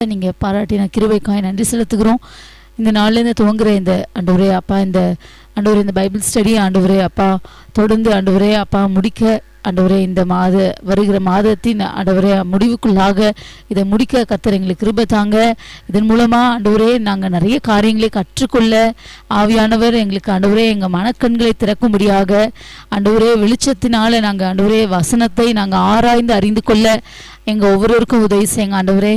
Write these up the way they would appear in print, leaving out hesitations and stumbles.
நீங்கள் பாராட்டின கிருபைக்காய் நன்றி செலுத்துகிறோம். இந்த நாள்லேருந்து துவங்குற இந்த ஆண்டவரே அப்பா, இந்த ஆண்டவரே இந்த பைபிள் ஸ்டடி ஆண்டவரே அப்பா தொடர்ந்து ஆண்டவரே அப்பா முடிக்க ஆண்டவரே இந்த வருகிற மாதத்தின் ஆண்டவரே முடிவுக்குள்ளாக இதை முடிக்க கர்த்தர் எங்களுக்கு கிருபை தாங்க. இதன் மூலமாக ஆண்டவரே நாங்கள் நிறைய காரியங்களை கற்றுக்கொள்ள ஆவியானவர் எங்களுக்கு ஆண்டவரே எங்கள் மனக்கண்களை திறக்கும்படியாக ஆண்டவரே வெளிச்சத்தினால நாங்கள் ஆண்டவரே வசனத்தை நாங்கள் ஆராய்ந்து அறிந்து கொள்ள எங்கள் ஒவ்வொருவருக்கும் உதவி செய்யுங்க ஆண்டவரே.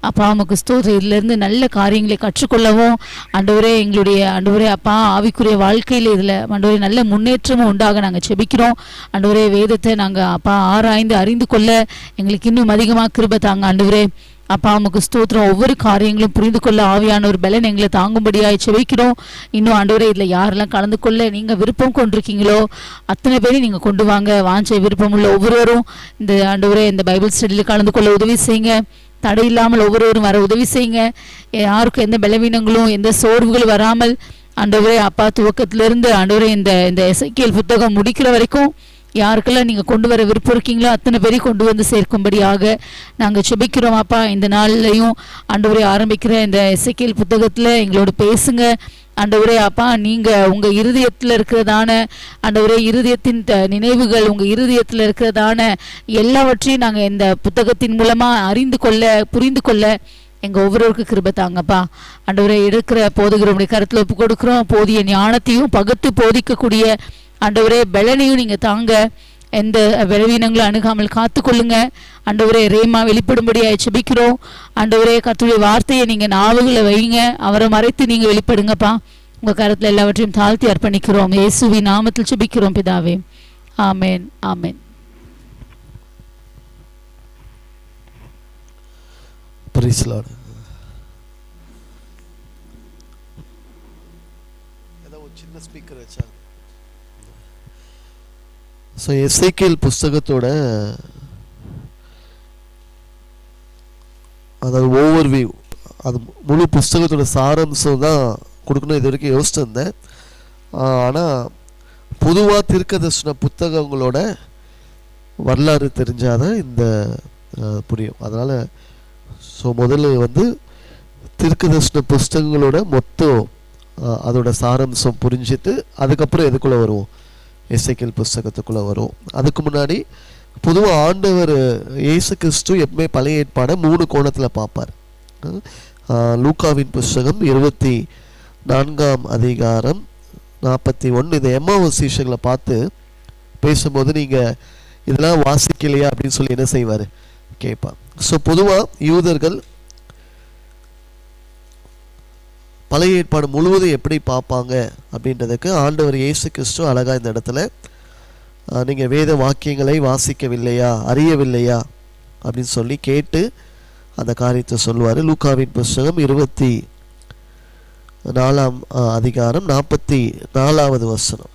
அப்பா உமக்கு ஸ்தோத்திரம். இதிலிருந்து நல்ல காரியங்களை கற்றுக்கொள்ளவும் ஆண்டவரே எங்களுடைய ஆண்டவரே அப்பா ஆவிக்குரிய வாழ்க்கையில் இதில் ஆண்டவரே நல்ல முன்னேற்றமும் உண்டாக நாங்கள் செபிக்கிறோம் ஆண்டவரே. வேதத்தை நாங்கள் அப்பா ஆராய்ந்து அறிந்து கொள்ள எங்களுக்கு இன்னும் அதிகமாக கிருபை தாங்க ஆண்டவரே. அப்பா உமக்கு ஸ்தோத்திரம். ஒவ்வொரு காரியங்களும் புரிந்து கொள்ள ஆவியான ஒரு பலன் எங்களை தாங்கும்படியாக செபிக்கிறோம். இன்னும் ஆண்டவரே இதில் யாரெல்லாம் கலந்து கொள்ள நீங்கள் விருப்பம் கொண்டிருக்கீங்களோ அத்தனை பேரையும் நீங்கள் கொண்டு வாங்க. வாஞ்ச விருப்பம் உள்ள ஒவ்வொருவரும் இந்த ஆண்டவரே இந்த பைபிள் ஸ்டடியில் கலந்து கொள்ள உதவி செய்யுங்க. தடை இல்லாமல் ஒவ்வொருவரும் வர உதவி செய்யுங்க. யாருக்கும் எந்த பலவீனங்களும் எந்த சோர்வுகளும் வராமல் ஆண்டவரே அப்பா துவக்கத்திலிருந்து ஆண்டவரே இந்த எசேக்கியேல் புத்தகம் முடிக்கிற வரைக்கும் யாருக்கெல்லாம் நீங்கள் கொண்டு வர விருப்பம் இருக்கீங்களோ அத்தனை பேரையும் கொண்டு வந்து சேர்க்கும்படியாக நாங்கள் செபிக்கிறோம் அப்பா. இந்த நாள்லையும் ஆண்டவரே ஆரம்பிக்கிற இந்த எசேக்கியேல் புத்தகத்தில் எங்களோட பேசுங்க ஆண்டவரே அப்பா. நீங்கள் உங்கள் இருதயத்தில் இருக்கிறதான ஆண்டவரே இருதயத்தின் நினைவுகள் உங்கள் இருதயத்தில் இருக்கிறதான எல்லாவற்றையும் நாங்கள் இந்த புத்தகத்தின் மூலமாக அறிந்து கொள்ள புரிந்து கொள்ள எங்கள் ஒவ்வொருவருக்கும் கிருபை தாங்கப்பா ஆண்டவரே. எடுக்கிற போதுகிறவங்களுடைய கருத்தில் ஒப்பு கொடுக்குறோம். போதிய ஞானத்தையும் பகுத்து போதிக்கக்கூடிய ஆண்டவரே பலனையும் நீங்கள் தாங்க. எந்த பலவீனங்களும் அணுகாமல் காத்துக்கொள்ளுங்க ஆண்டவரே. ரேமா வெளிப்படும்படியாக செபிக்கிறோம் ஆண்டவரே. கர்த்தருடைய வார்த்தையை நீங்கள் நாவுகளை வைங்க, அவரை மறைத்து நீங்கள் வெளிப்படுங்கப்பா. உங்கள் கருத்தில் எல்லாவற்றையும் தாழ்த்தி அர்ப்பணிக்கிறோம். இயேசுவின் நாமத்தில் செபிக்கிறோம் பிதாவே, ஆமேன் ஆமேன். Praise the Lord. ஏதோ ஒரு சின்ன ஸ்பீக்கர் வச்சா. ஸோ எசேக்கியேல் புஸ்தகத்தோட அதாவது ஓவர்வியூ, அது முழு புஸ்தகத்தோட சாரம்சம் தான் கொடுக்கணும் இது வரைக்கும் யோசிச்சு இருந்தேன். ஆனால் பொதுவாக தீர்க்கதரிசன புத்தகங்களோட வரலாறு தெரிஞ்சாதான் இந்த புரியும். அதனால் ஸோ முதல்ல தீர்க்கதரிசன புஸ்தகங்களோட மொத்தம் அதோட சாரம்சம் புரிஞ்சிட்டு அதுக்கப்புறம் எதுக்குள்ளே வருவோம், எசேக்கியேல் புஸ்தகத்துக்குள்ளே வரும். அதுக்கு முன்னாடி பொதுவாக ஆண்டவர் இயேசு கிறிஸ்து எப்பவுமே பழைய ஏற்பாடை 3 கோணத்தில் பார்ப்பார். லூக்காவின் புஸ்தகம் 24ஆம் அதிகாரம் 41 இந்த எம்மாவூஸ் சீஷர்களை பார்த்து பேசும்போது நீங்கள் இதெல்லாம் வாசிக்கலையா அப்படின்னு சொல்லி என்ன செய்வார் கேட்பார். ஸோ பொதுவாக யூதர்கள் பழைய ஏற்பாடு முழுவதும் எப்படி பார்ப்பாங்க அப்படின்றதுக்கு ஆண்டவர் இயேசு கிறிஸ்து அழகாக இந்த இடத்துல நீங்கள் வேத வாக்கியங்களை வாசிக்கவில்லையா, அறியவில்லையா அப்படின்னு சொல்லி கேட்டு அந்த காரியத்தை சொல்லுவார். லூக்காவின் புஸ்தகம் 24ஆம் அதிகாரம் 44வது வசனம்.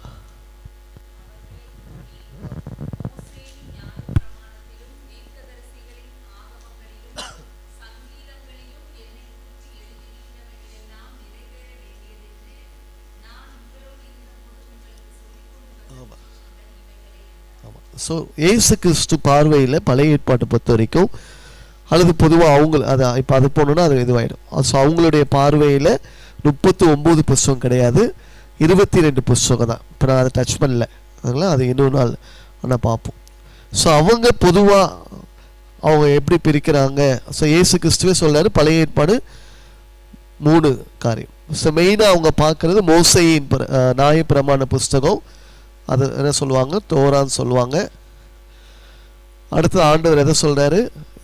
ஸோ இயேசு கிறிஸ்து பார்வையில் பழைய ஏற்பாட்டை பொறுத்த வரைக்கும் அல்லது பொதுவாக இப்போ அது போனோன்னா அது இதுவாகிடும். ஸோ அவங்களுடைய பார்வையில் 39 புஸ்தகம் கிடையாது, 22 புஸ்தகம் தான். இப்போ நான் அதை டச் பண்ணல, அதனால் அது இன்னொரு நாள் ஆனால் பார்ப்போம். ஸோ அவங்க பொதுவாக அவங்க எப்படி பிரிக்கிறாங்க. ஸோ இயேசு கிறிஸ்துவே சொல்கிறாரு பழைய ஏற்பாடு 3 காரியம். ஸோ மெயினாக அவங்க பார்க்குறது மோசேயின் நியாயப்பிரமாண புஸ்தகம், அது என்ன சொல்லுவாங்க, தோரான்னு சொல்லுவாங்க. அடுத்தது ஆண்டவர் எதை சொல்கிறாரு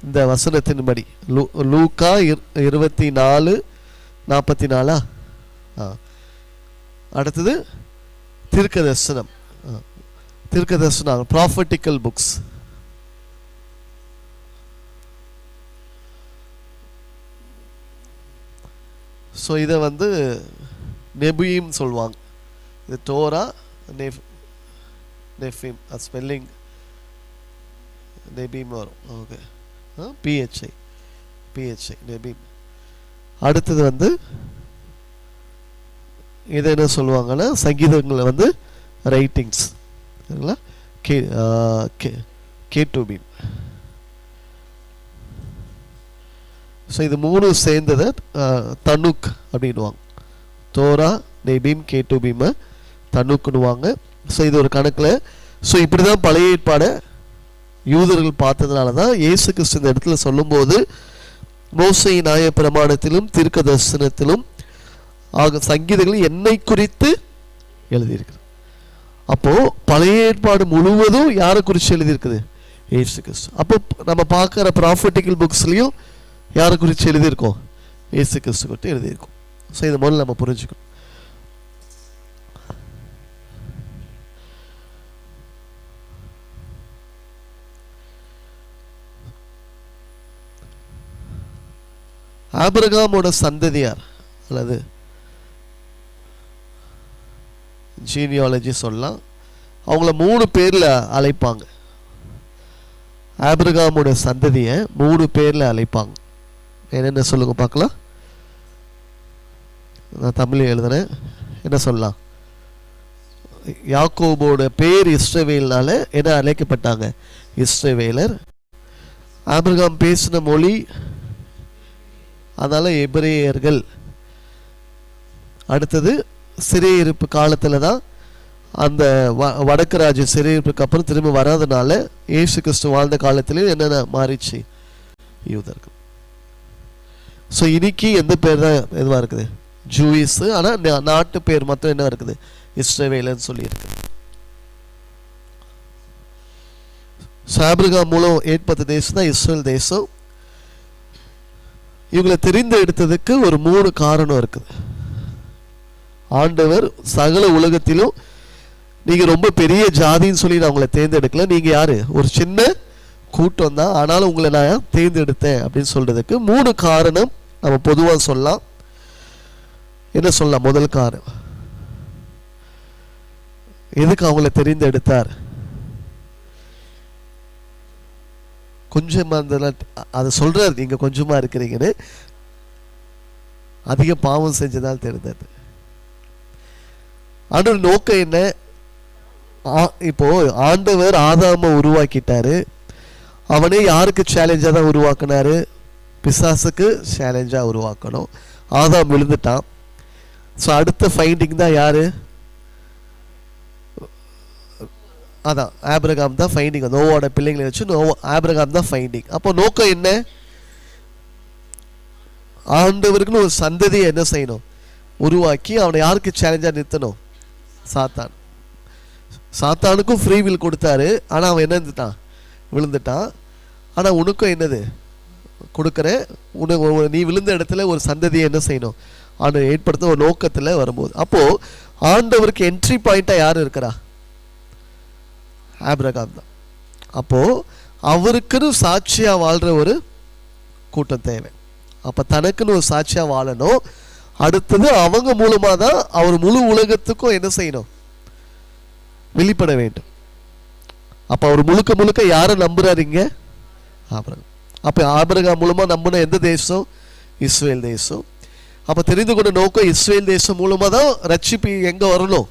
இந்த வசனத்தின்படி, லூக்கா 24:44. அடுத்தது தீர்க்கதரிசனம் ப்ராஃபட்டிக்கல் புக்ஸ். ஸோ இதை நெபுயீம் சொல்லுவாங்க. இது தோரா நெஃபீம், அது ஸ்பெல்லிங் நெபீம் வரும். ஓகே, பிஹெச்ஐ நெபீம். அடுத்தது இதை என்ன சொல்லுவாங்கன்னா சங்கீதங்களை ரைட்டிங்ஸ் கேட்டுபீம். ஸோ இது மூணு சேர்ந்ததை தனுக் அப்படின்வாங்க. தோரா, நெபீம், கேட்டுபீமை தனுக்குன்னுவாங்க. ஸோ இது ஒரு கணக்கில். ஸோ இப்படி தான் பழைய ஏற்பாடை யூதர்கள் பார்த்ததுனால தான் இயேசு கிறிஸ்து இந்த இடத்துல சொல்லும்போது மோசே நியாய பிரமாணத்திலும் தீர்க்க தரிசனத்திலும் ஆக சங்கீதங்களும் என்னை குறித்து எழுதியிருக்குது. அப்போது பழைய ஏற்பாடு முழுவதும் யாரை குறித்து எழுதியிருக்குது? இயேசு கிறிஸ்து. அப்போ நம்ம பார்க்குற ப்ராஃபட்டிக்கல் புக்ஸ்லேயும் யாரை குறித்து எழுதியிருக்கோம்? இயேசு கிறிஸ்து குறித்து எழுதியிருக்கோம். ஸோ இதை முதல்ல நம்ம புரிஞ்சுக்கணும். ஆபிரகாமோட சந்ததியார் அல்லது ஜீனியாலஜி சொல்லலாம். அவங்கள 3 பேரில் அழைப்பாங்க. ஆபிரகாமோட சந்ததியை 3 பேரில் அழைப்பாங்க. என்னென்ன சொல்லுங்க பார்க்கலாம். நான் தமிழ் எழுதுனேன். என்ன சொல்லலாம்? யாக்கோபோட பேர் இஸ்ரவேல்னால என்ன அழைக்கப்பட்டாங்க? இஸ்ரவேலர். ஆபிரகாம் பேசின மொழி அதனால் எபிரேயர்கள். அடுத்தது சிறையிருப்பு காலத்தில் தான் அந்த வடக்கு ராஜ்யம் சிறையிருப்புக்கு அப்புறம் திரும்ப வராதனால இயேசு கிறிஸ்து வாழ்ந்த காலத்திலே என்னென்ன மாறிச்சு? யூதர்கள். ஸோ இன்னைக்கு எந்த பேர் தான் எதுவாக இருக்குது? ஜூயிஸு. ஆனால் நாட்டு பேர் மட்டும் என்ன இருக்குது? இஸ்ரவேலன்னு சொல்லியிருக்கு. ஆபிரகாம் மூலம் ஏற்பட்ட தேசம் தான் இஸ்ரேல் தேசம். இவங்களை தெரிந்து எடுத்ததுக்கு ஒரு 3 காரணம் இருக்குது. ஆண்டவர் சகல உலகத்திலும் நீங்கள் ரொம்ப பெரிய ஜாதின்னு சொல்லி நான் உங்களை தேர்ந்தெடுக்கல, நீங்கள் யார்? ஒரு சின்ன கூட்டம் தான், ஆனாலும் உங்களை நான் தேர்ந்தெடுத்தேன் அப்படின்னு சொல்கிறதுக்கு 3 காரணம் நம்ம பொதுவாக சொல்லலாம். என்ன சொல்லலாம்? முதல் காரணம், எதுக்கு அவங்கள தெரிந்தெடுத்தார்? கொஞ்சமாக இருந்ததுலாம் அதை சொல்கிறார். நீங்கள் கொஞ்சமாக இருக்கிறீங்கன்னு. அதிக பாவம் செஞ்சதால் தெரிந்தது. ஆண்டவர் நோக்கம் என்ன? இப்போ ஆண்டவர் ஆதாமை உருவாக்கிட்டாரு. அவனே யாருக்கு சேலஞ்சாக தான் உருவாக்கினாரு? பிசாசுக்கு சேலஞ்சாக உருவாக்கணும். ஆதாம் விழுந்துட்டான். ஸோ அடுத்த ஃபைண்டிங் தான் யாரு? அதான் ஆபிரகாம் தான் ஃபைண்டிங். நோவோட பிள்ளைங்களை வச்சு ஆபிரகாம் தான் ஃபைண்டிங். அப்போ நோக்கம் என்ன? ஆண்டவருக்குன்னு ஒரு சந்ததியை என்ன செய்யணும்? உருவாக்கி அவனை யாருக்கு சேலஞ்சாக நிறுத்தணும்? சாத்தான். சாத்தானுக்கும் ஃப்ரீ வில் கொடுத்தாரு. ஆனால் அவன் என்ன இருந்துட்டான்? விழுந்துட்டான். ஆனால் உனக்கும் என்னது கொடுக்குறேன்? நீ விழுந்த இடத்துல ஒரு சந்ததியை என்ன செய்யணும்? ஆண்டவர் ஏற்படுத்த ஒரு நோக்கத்தில் வரும்போது, அப்போது ஆண்டவருக்கு என்ட்ரி பாயிண்ட்டாக யார் இருக்கிறா? ஆபிரகாம் தான். அப்போது அவருக்குன்னு சாட்சியாக வாழ்கிற ஒரு கூட்டம் தேவை. அப்போ தனக்குன்னு ஒரு சாட்சியாக வாழணும். அடுத்தது அவங்க மூலமாக தான் அவர் முழு உலகத்துக்கும் என்ன செய்யணும்? வெளிப்பட வேண்டும். அப்போ அவர் முழுக்க முழுக்க யாரை நம்புறாருங்க? ஆபிரகாம். அப்போ ஆபிரகாம் மூலமாக நம்பின எந்த தேசம்? இஸ்ரேல் தேசம். அப்போ தெரிந்து கொண்ட நோக்கம் இஸ்ரேல் தேசம் மூலமாக தான் ரட்சிப்பு எங்கே வரணும்?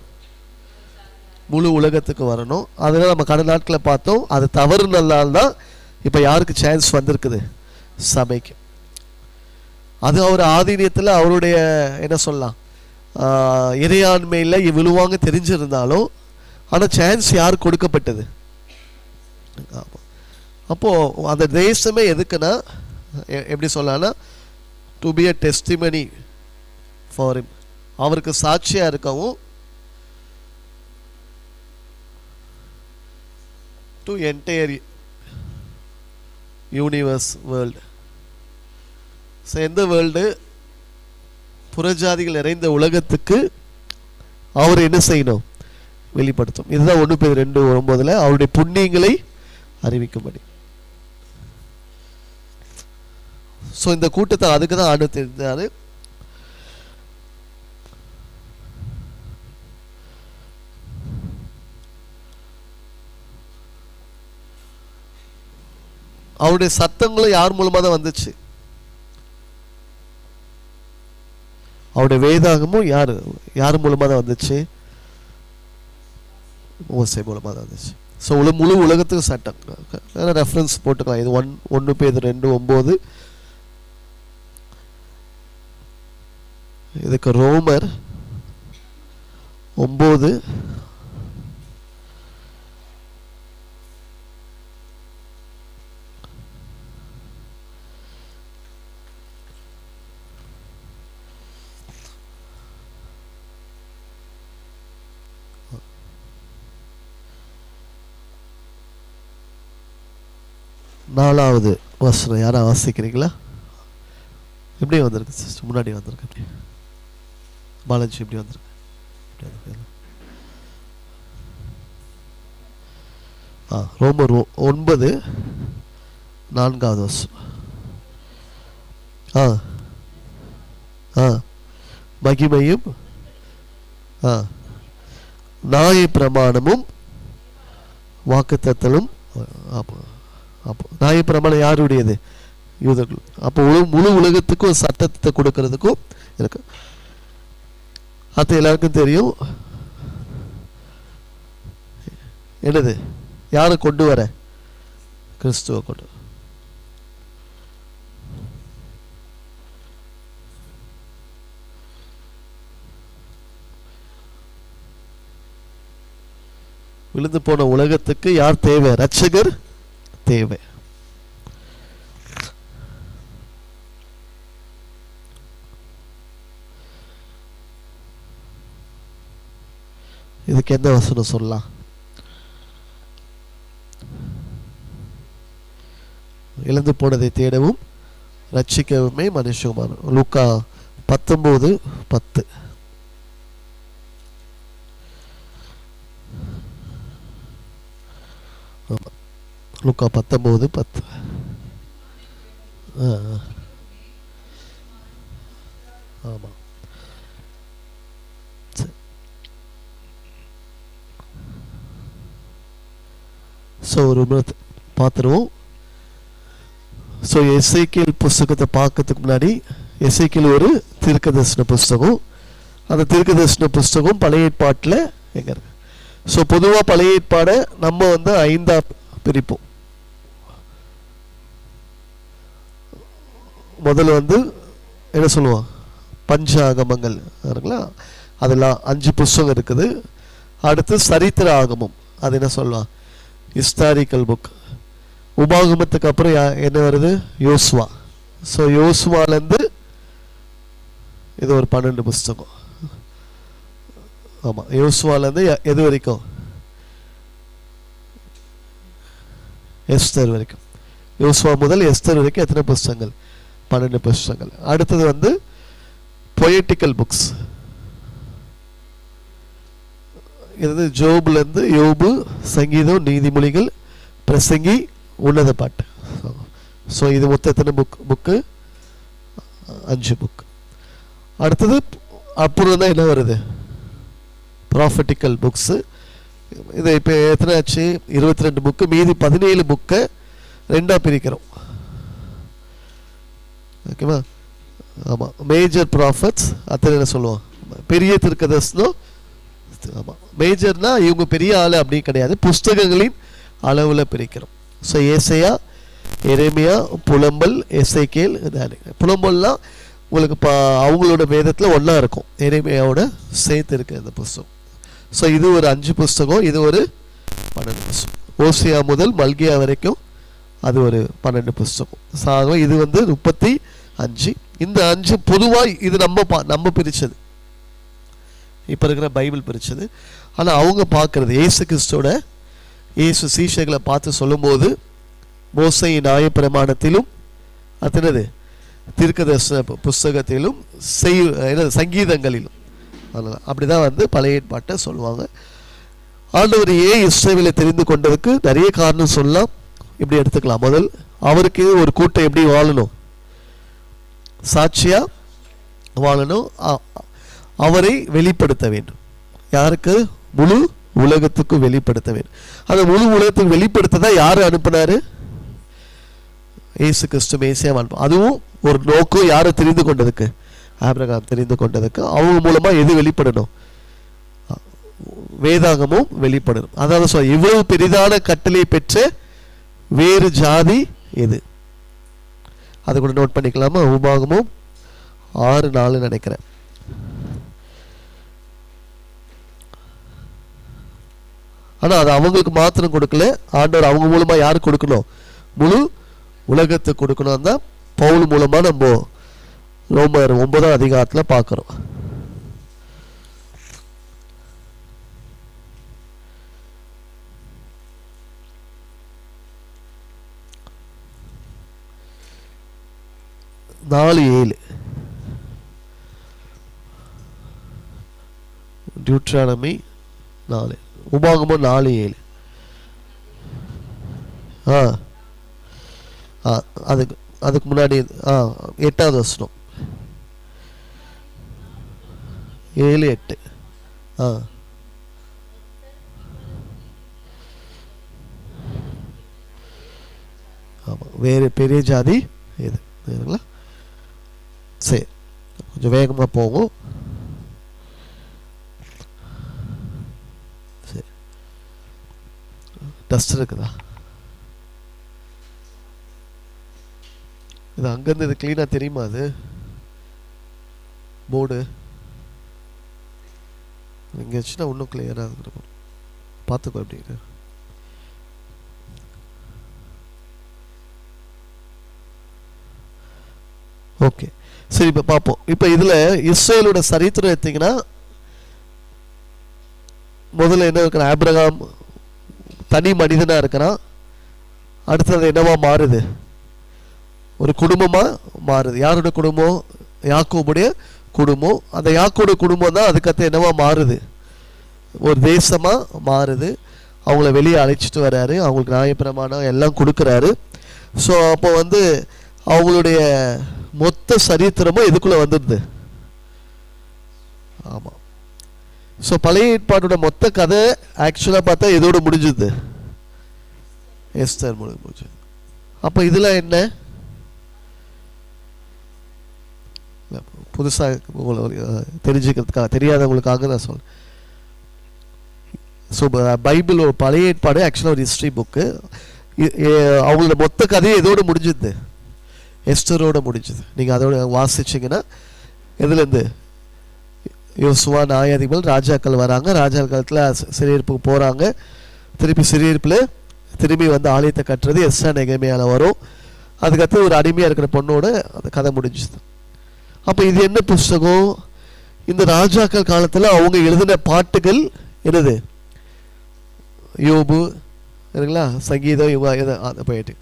முழு உலகத்துக்கு வரணும். அதனால் நம்ம கடந்த நாட்களில் பார்த்தோம். அது தவறுனால தான் இப்போ யாருக்கு சான்ஸ் வந்திருக்குது? சபைக்கு. அது அவர் ஆதீனத்தில் அவருடைய என்ன சொல்லலாம் இறையாண்மையில் விழுவாங்க தெரிஞ்சிருந்தாலும், ஆனால் சான்ஸ் யாருக்கு கொடுக்கப்பட்டது? அப்போது அந்த தேசமே எதுக்குன்னா எப்படி சொல்லலாம்னா to be a testimony for him. அவருக்கு சாட்சியாக இருக்கவும், to entire universe world. So எந்த வேர்ல்டு? புறஜாதிகள் நிறைந்த உலகத்துக்கு அவர் என்ன செய்யணும்? வெளிப்படுத்தும். இதுதான் 1 Peter 2:9 அவருடைய புண்ணியங்களை அறிவிக்கும்படி. ஸோ இந்த கூட்டத்தை அதுக்கு தான் ஆண்டு தெரிந்தார். அவருடைய சத்தங்களும் யார் மூலமாக தான் வந்துச்சு? அவருடைய வேதாகமும் யார் மூலமாக தான் வந்துச்சு? மோசே மூலமாக தான் வந்துச்சு. ஸோ முழு உலகத்துக்கு சட்டம் ரெஃபரன்ஸ் போட்டுக்கலாம். இது 1 Peter 2:9 இதுக்கு ரோமர் 9 4வது வசனம். யாரா வாசிக்கிறீங்களா? எப்படி வந்திருக்கு சிஸ்டர்? முன்னாடி வந்திருக்கு. எப்படி பாலாஜி எப்படி வந்திருக்கு? ரோமர் 9 4வது வசனம். மகிமையும் நியாய பிரமாணமும் வாக்குத்தத்தலும். அப்போ நியாய பிரமாணம் யாருடையது? யூதர்கள். அப்போ முழு உலகத்துக்கும் சட்டத்தை கொடுக்கறதுக்கும் இருக்கு. அது எல்லாருக்கும் தெரியும். என்னது? யாரை கொண்டு வர? கிறிஸ்துவ கொண்டு. விழுந்து போன உலகத்துக்கு யார் தேவை? ரட்சகர் தேவை. இதுக்கு எந்த வசனம் சொல்லலாம்? இழந்து போனதை தேடவும் ரட்சிக்கவுமே மனுஷகுமாரன். லூக்கா 19:10. லூக்கா 19:10. ஆமா. ஸோ ஒரு பார்த்துருவோம். ஸோ எசேக்கியேல் புஸ்தகத்தை பார்க்கறதுக்கு முன்னாடி எசேக்கியேல் ஒரு தீர்க்கதரிசன புஸ்தகம். அந்த தீர்க்கதரிசன புஸ்தகம் பழைய ஏற்பாட்டில் எங்க இருக்கு? ஸோ பொதுவாக பழைய ஏற்பாடை நம்ம 5ஆ பிரிப்போம். முதல்ல என்ன சொல்லுவோம்? பஞ்சாகமங்கள் இருக்குங்களா? அதெல்லாம் 5 புஸ்தகம் இருக்குது. அடுத்து சரித்திர ஆகமம், அது என்ன சொல்லலாம்? Historical book. உபாகமத்துக்கு அப்புறம் என்ன வருது? யோசுவா. ஸோ யோசுவாலேருந்து இது ஒரு 12 புஸ்தகம். ஆமாம், யோசுவாலேருந்து எது வரைக்கும்? எஸ்தர் வரைக்கும். யோசுவா முதல் எஸ்தர் வரைக்கும் எத்தனை புஸ்தகங்கள்? 12 புஸ்தகங்கள். அடுத்தது பொயட்டிக்கல் புக்ஸ். இது ஜோப்லேருந்து யோபு, சங்கீதம், நீதிமொழிகள், பிரசங்கி, உன்னத பாட்டு. ஸோ இது மொத்தம் எத்தனை புக்கு? 5 புக். அடுத்தது அப்புறம் தான் என்ன வருது? Prophetical books. இது இப்போ எத்தனை ஆச்சு? 22 புக்கு. மீதி 17 புக்கை 2ஆக பிரிக்கிறோம். ஓகேவா? ஆமாம், மேஜர் ப்ராஃபட்ஸ். அத்தனை என்ன சொல்லுவோம்? பெரிய தீர்க்கதரிசனம். ஆமாம், மேஜர்னா இவங்க பெரிய ஆள் அப்படி கிடையாது, புஸ்தகங்களின் அளவில் பிரிக்கிறோம். ஸோ ஏசையா, எரேமியா, புலம்பல், எசேக்கியேல். புலம்பல்லாம் உங்களுக்கு அவங்களோட வேதத்தில் ஒன்றா இருக்கும், எரேமியாவோட சேர்த்து இருக்கு இந்த புஸ்தகம். ஸோ இது ஒரு 5 புஸ்தகம், இது ஒரு 12 புஸ்தகம். ஓசியா முதல் மல்கியா வரைக்கும் அது ஒரு 12 புஸ்தகம். ஸோ இது 35. இந்த 5 பொதுவாக இது நம்ம பிரித்தது, இப்போ இருக்கிற பைபிள் பிரித்தது. ஆனால் அவங்க பார்க்குறது ஏசு கிறிஸ்தோட இயேசு சீஷர்களை பார்த்து சொல்லும்போது மோசையின் நியாயப்பிரமாணத்திலும் அத்தனது தீர்க்கதரிசன புஸ்தகத்திலும் சங்கீதங்களிலும் அப்படிதான் பழைய ஏற்பாட்டை சொல்லுவாங்க. ஆண்டவர் ஏன் இஸ்ரவேலை தெரிந்து கொண்டதுக்கு நிறைய காரணம் சொல்லலாம். இப்படி எடுத்துக்கலாம். முதல், அவருக்கு ஒரு கூட்டம் எப்படி வாழணும்? சாட்சியா வாழணும். அவரை வெளிப்படுத்த வேண்டும். யாருக்கு? முழு உலகத்துக்கு வெளிப்படுத்த வேண்டும். அந்த முழு உலகத்துக்கு வெளிப்படுத்த தான் யாரு அனுப்பினாரு? இயேசு கிறிஸ்து மேசியா அனுப்ப. அதுவும் ஒரு நோக்கம். யாரை தெரிந்து கொண்டதுக்கு? ஆபிரகாம் தெரிந்து கொண்டதுக்கு. அவங்க மூலமா எது வெளிப்படணும்? வேதாகமும் வெளிப்படணும். அதாவது இவ்வளவு பெரிதான கட்டளை பெற்ற வேறு ஜாதி எது? அது கூட நோட் பண்ணிக்கலாமா? உபாகமும் 6:4 நினைக்கிறேன். ஆனால் அது அவங்களுக்கு மாத்திரம் கொடுக்கல, ஆண்டவர் அவங்க மூலமாக யாருக்கு கொடுக்கணும்? முழு உலகத்துக்கு கொடுக்கணும் தான் பவுல் மூலமாக நம்ம ரோமர் 9ஆம் அதிகாரத்தில் பார்க்குறோம். டியூட்ரானமி 4, உபாகமம் 4:7. அதுக்கு முன்னாடி 8வது வசனம் 7:8. ஆமாம், வேறு பெரிய ஜாதி இது சரிங்களா? சரி, கொஞ்சம் வேகமாக போகும். சரி, டஸ்ட் இருக்குதா? இது அங்கேருந்து இது க்ளீனாக தெரியுமா? அது போர்டு இங்கே வச்சுன்னா இன்னும் கிளியராக இருக்கும். பார்த்துக்கோ அப்படின்னு. ஓகே, சரி, இப்போ பார்ப்போம். இப்போ இதில் இஸ்ரேலோட சரித்திரம் எடுத்தீங்கன்னா முதல்ல என்ன இருக்கிற? ஆபிரகாம் தனி மனிதனாக இருக்கிறான். அடுத்தது என்னவா மாறுது? ஒரு குடும்பமாக மாறுது. யாரோட குடும்பம்? யாக்கோபுடைய குடும்பம். அந்த யாக்கோட குடும்பம் தான் அதுக்கடுத்து என்னவா மாறுது? ஒரு தேசமாக மாறுது. அவங்கள வெளியே அழைச்சிட்டு வர்றாரு, அவங்களுக்கு நியாயப்பிரமாணம் எல்லாம் கொடுக்குறாரு. ஸோ அப்போ அவங்களுடைய மொத்த சரித்திரமும் இதுக்குள்ளே வந்துடுது. ஆமாம். ஸோ பழைய ஏற்பாட்டோட மொத்த கதை ஆக்சுவலாக பார்த்தா இதோடு முடிஞ்சுது, எஸ்தர் முடிஞ்சு. அப்போ இதில் என்ன புதுசாக தெரிஞ்சுக்கிறதுக்காக, தெரியாதவங்களுக்காக நான் சொல்கிறேன். ஸோ பைபிள் ஒரு பழைய ஏற்பாடு ஆக்சுவலாக ஒரு ஹிஸ்ட்ரி புக்கு. அவங்களோட மொத்த கதையை இதோடு முடிஞ்சுது, எஸ்தரோடு முடிஞ்சுது. நீங்கள் அதோட வாசிச்சிங்கன்னா எதுலேருந்து யோசுவா, நியாயாதிபதிகள், ராஜாக்கள் வராங்க. ராஜா காலத்தில் சிறையிருப்புக்கு போகிறாங்க. திருப்பி சிறையிருப்பில் திரும்பி ஆலயத்தை கட்டுறது எஸ்ரா நெகேமியால வரும். அதுக்கடுத்து ஒரு அடிமையாக இருக்கிற பொண்ணோட அந்த கதை முடிஞ்சுது. அப்போ இது என்ன புஸ்தகம்? இந்த ராஜாக்கள் காலத்தில் அவங்க எழுதின பாட்டுகள் என்னது? யோபு சரிங்களா, சங்கீதம், இவங்க போயிட்டு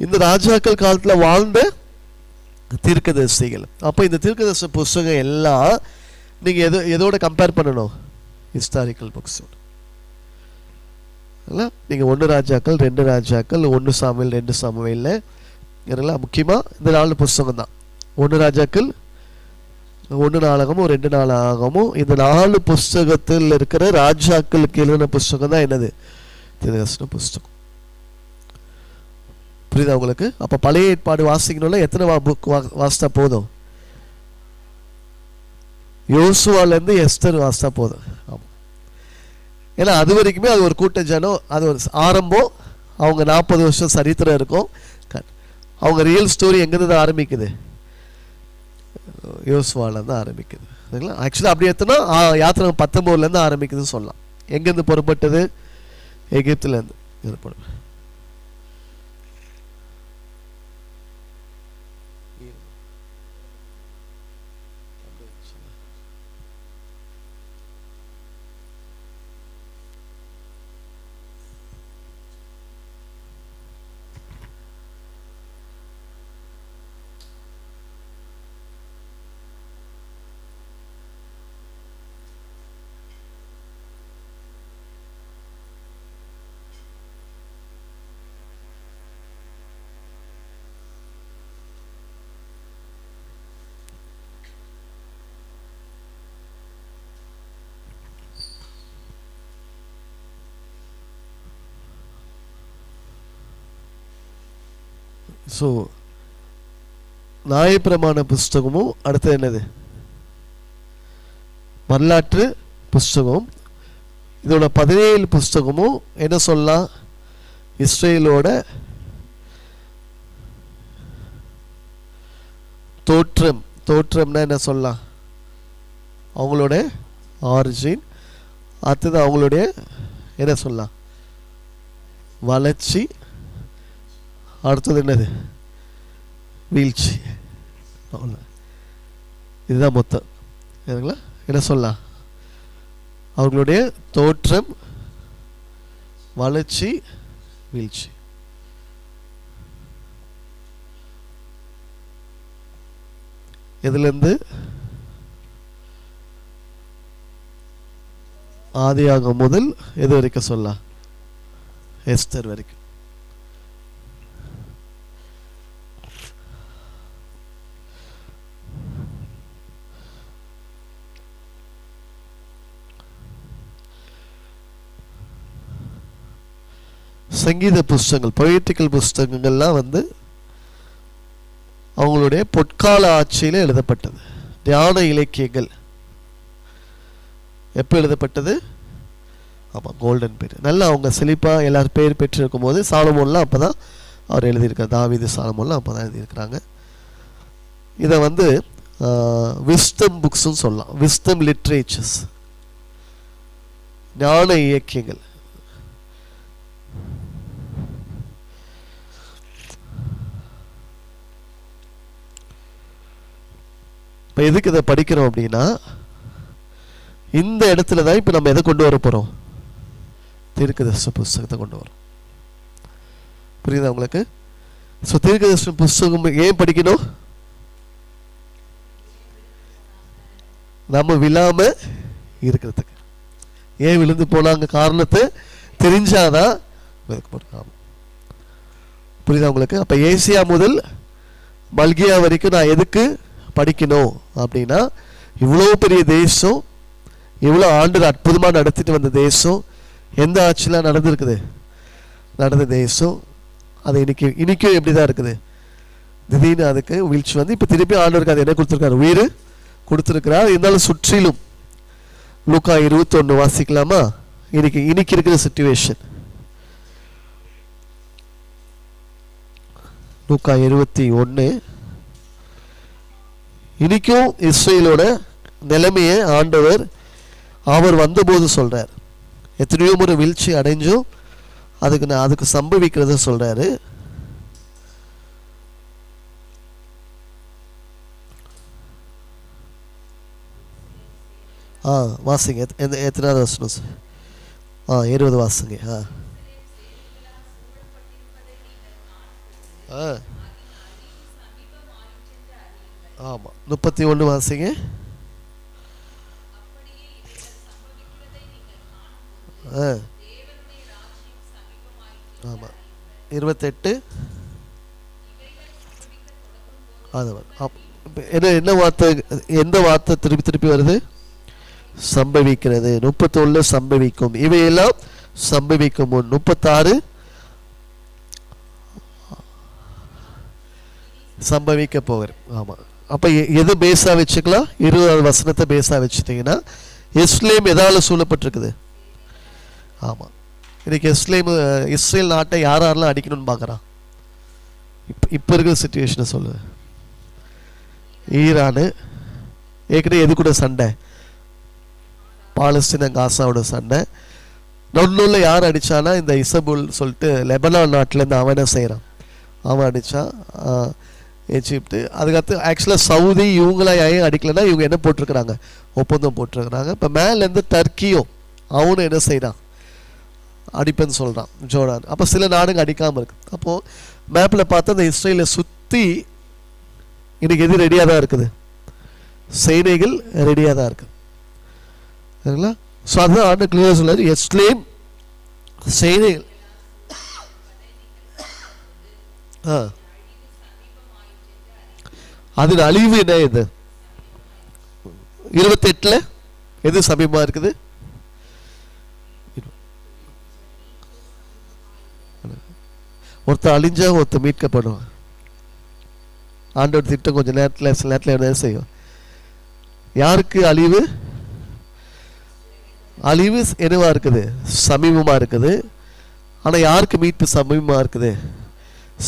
இந்த ராஜாக்கள் காலத்தில் வாழ்ந்த தீர்க்கதரிசிகள். அப்போ இந்த தீர்க்கதரிசி புஸ்தகம் எல்லாம் நீங்கள் எதோட கம்பேர் பண்ணணும்? Historical books. நீங்கள் 1 ராஜாக்கள், 2 ராஜாக்கள், 1 சாமுவேல், 2 சாமுவேல் சரிங்களா. முக்கியமாக இந்த 4 புஸ்தகம் தான். 1 ராஜாக்கள், 1 நாளாகமும், 2 நாளாகமும். இந்த 4 புஸ்தகத்தில் இருக்கிற ராஜாக்களுக்கு எழுதின புஸ்தகம் தான் என்னது? தீர்க்கதரிசன புஸ்தகம். புரியுதா உங்களுக்கு? அப்போ பழைய ஏற்பாடு வாசிக்கணும்ல எத்தனை புக் வாசித்தா போதும்? யோசுவாலேருந்து எஸ்தர் வாசித்தா போதும். ஆமாம், ஏன்னா அது வரைக்குமே அது ஒரு கூட்ட ஜனம், அது ஒரு ஆரம்பம். அவங்க 40 வருஷம் சரித்திரம் இருக்கும். அவங்க ரியல் ஸ்டோரி எங்கேருந்து ஆரம்பிக்குது? யோசுவாலேருந்து ஆரம்பிக்குது சரிங்களா. ஆக்சுவலாக அப்படி எடுத்தோன்னா யாத்திரை 19 ஆரம்பிக்குதுன்னு சொல்லலாம். எங்கேருந்து புறப்பட்டது? எகிப்துலேருந்து புறப்படும். ஸோ நியாயப்பிரமாண புஸ்தகமும் அடுத்தது என்னது? வரலாற்று புஸ்தகம். இதோட 17 புஸ்தகமும் என்ன சொல்லலாம்? இஸ்ரேலோட தோற்றம்னா என்ன சொல்லலாம்? அவங்களோட ஆரிஜின். அடுத்தது அவங்களுடைய என்ன சொல்லலாம்? வளர்ச்சி, அடுத்தது என்னது? வீழ்ச்சி. இதுதான் மொத்தம். சரிங்களா? என்ன சொல்லலாம்? அவர்களுடைய தோற்றம், வளர்ச்சி, வீழ்ச்சி. இதுலேருந்து ஆதியாகமம் முதல் எது வரைக்கும் சொல்லலாம்? எஸ்தர் வரைக்கும். சங்கீத புஸ்தகங்கள், பொய்டிக்கல் புஸ்தகங்கள்லாம் அவங்களுடைய பொற்கால ஆட்சியில் எழுதப்பட்டது. தியான இலக்கியங்கள் எப்போ எழுதப்பட்டது? ஆமாம், கோல்டன் பீரியட். நல்லா அவங்க செழிப்பாக எல்லாரும் பேர் பெற்றிருக்கும் போது சாலமோன்லாம் அப்போ தான் அவர் எழுதியிருக்கார். தாவீது, சாலமோன்லாம் அப்போ தான் எழுதியிருக்கிறாங்க. இதை விஸ்டம் புக்ஸ்ன்னு சொல்லலாம். விஸ்டம் லிட்ரேச்சர்ஸ், ஞான இலக்கியங்கள். இப்போ எதுக்கு இதை படிக்கிறோம் அப்படின்னா, இந்த இடத்துல தான் இப்போ நம்ம எதை கொண்டு வர போகிறோம்? தீர்க்கதரிசன புஸ்தகத்தை கொண்டு வரோம். புரியுதா உங்களுக்கு? ஸோ தீர்க்கதரிசன புஸ்தகம் ஏன் படிக்கணும்? நம்ம விழாம இருக்கிறதுக்கு. ஏன் விழுந்து போனாங்க காரணத்தை தெரிஞ்சாதான். புரியுதா உங்களுக்கு? அப்போ ஏசியா முதல் மல்கியா வரைக்கும் நான் எதுக்கு படிக்கணும் அப்படின்னா, இவ்வளோ பெரிய தேசம், இவ்வளோ ஆண்டு அற்புதமாக நடத்திட்டு வந்த தேசம், எந்த ஆட்சியெலாம் நடந்திருக்குது? நடந்த தேசம். அது இன்னைக்கும் எப்படி தான் இருக்குது? திடீர்னு அதுக்கு வீழ்ச்சி இப்போ திருப்பி ஆண்டவருக்கு அது என்ன கொடுத்துருக்காரு? உயிர் கொடுத்துருக்கிறார். இருந்தாலும் சுற்றிலும் லூக்கா 21 வாசிக்கலாமா? இன்னைக்கு இருக்கிற சிச்சுவேஷன். லூக்கா 21. இன்னைக்கும் இஸ்ரேலோட நிலைமையை ஆண்டவர் அவர் வந்தபோது சொல்றார். எத்தனையோ முறை வீழ்ச்சி அடைஞ்சும் அதுக்கு சம்பவிக்கிறத சொல்றாரு. வாசிங்க. எத்தனாவது வசனம்? 20 வாசிங்க. ஆமாம், 31 வாசிங்க. ஆமாம், 28. என்ன வார்த்தை? எந்த வார்த்தை திருப்பி வருது? சம்பவிக்கிறது. 31 சம்பவிக்கும், இவையெல்லாம் சம்பவிக்கும் முன். 36 சம்பவிக்க போகிறேன். ஆமாம். அப்போ எது பேஸா வச்சுக்கலாம்? 20வது வசனத்தை பேஸா வச்சுட்டீங்கன்னா, எருசலேம் எதால சூழப்பட்டிருக்குது? ஆமாம். இன்னைக்கு இஸ்ரேல் நாட்டை யாரெல்லாம் அடிக்கணும்னு பார்க்குறான்? இப்போ இருக்கிற சிச்சுவேஷனை சொல்லு. ஈரானு ஏற்கனவே எது கூட சண்டை? பாலஸ்தீன காசாவோட சண்டை. நொன்னுள்ள யார் அடித்தானா? இந்த இசபுல் சொல்லிட்டு லெபனான் நாட்டிலேருந்து அவன் என்ன செய்கிறான்? அவன் அடித்தான் எஜிப்து. அதுக்கடுத்து ஆக்சுவலாக சவுதி இவங்களாம் அடிக்கலைன்னா இவங்க என்ன போட்டிருக்கிறாங்க? ஒப்பந்தம் போட்டிருக்கிறாங்க. இப்போ மேலேருந்து டர்க்கியும் அவனும் என்ன செய்கிறான்? அடிப்பேன்னு சொல்கிறான், ஜோர்டான். அப்போ சில நாடுங்க அடிக்காமல் இருக்குது. அப்போது மேப்பில் பார்த்தா இந்த இஸ்ரேலை சுற்றி இன்னைக்கு எது ரெடியாக தான் இருக்குது? சேனைகள் ரெடியாக தான் இருக்குது. சரிங்களா? ஸோ அதுதான் ஆண்டு கிளியராக சொல்லாரு. எஸ்லேம் சேனைகள் அதன் அழிவு என்ன? இது 28 எது சமீபமாக இருக்குது? ஒருத்தர் அழிஞ்சா ஒருத்தர் மீட்கப்படுவான். ஆண்டோட திட்டம் கொஞ்சம் நேரத்தில் சில நேரத்தில் என்ன செய்யும்? யாருக்கு அழிவு? அழிவு என்னவா இருக்குது? சமீபமாக இருக்குது. ஆனால் யாருக்கு மீட்பு சமீபமாக இருக்குது?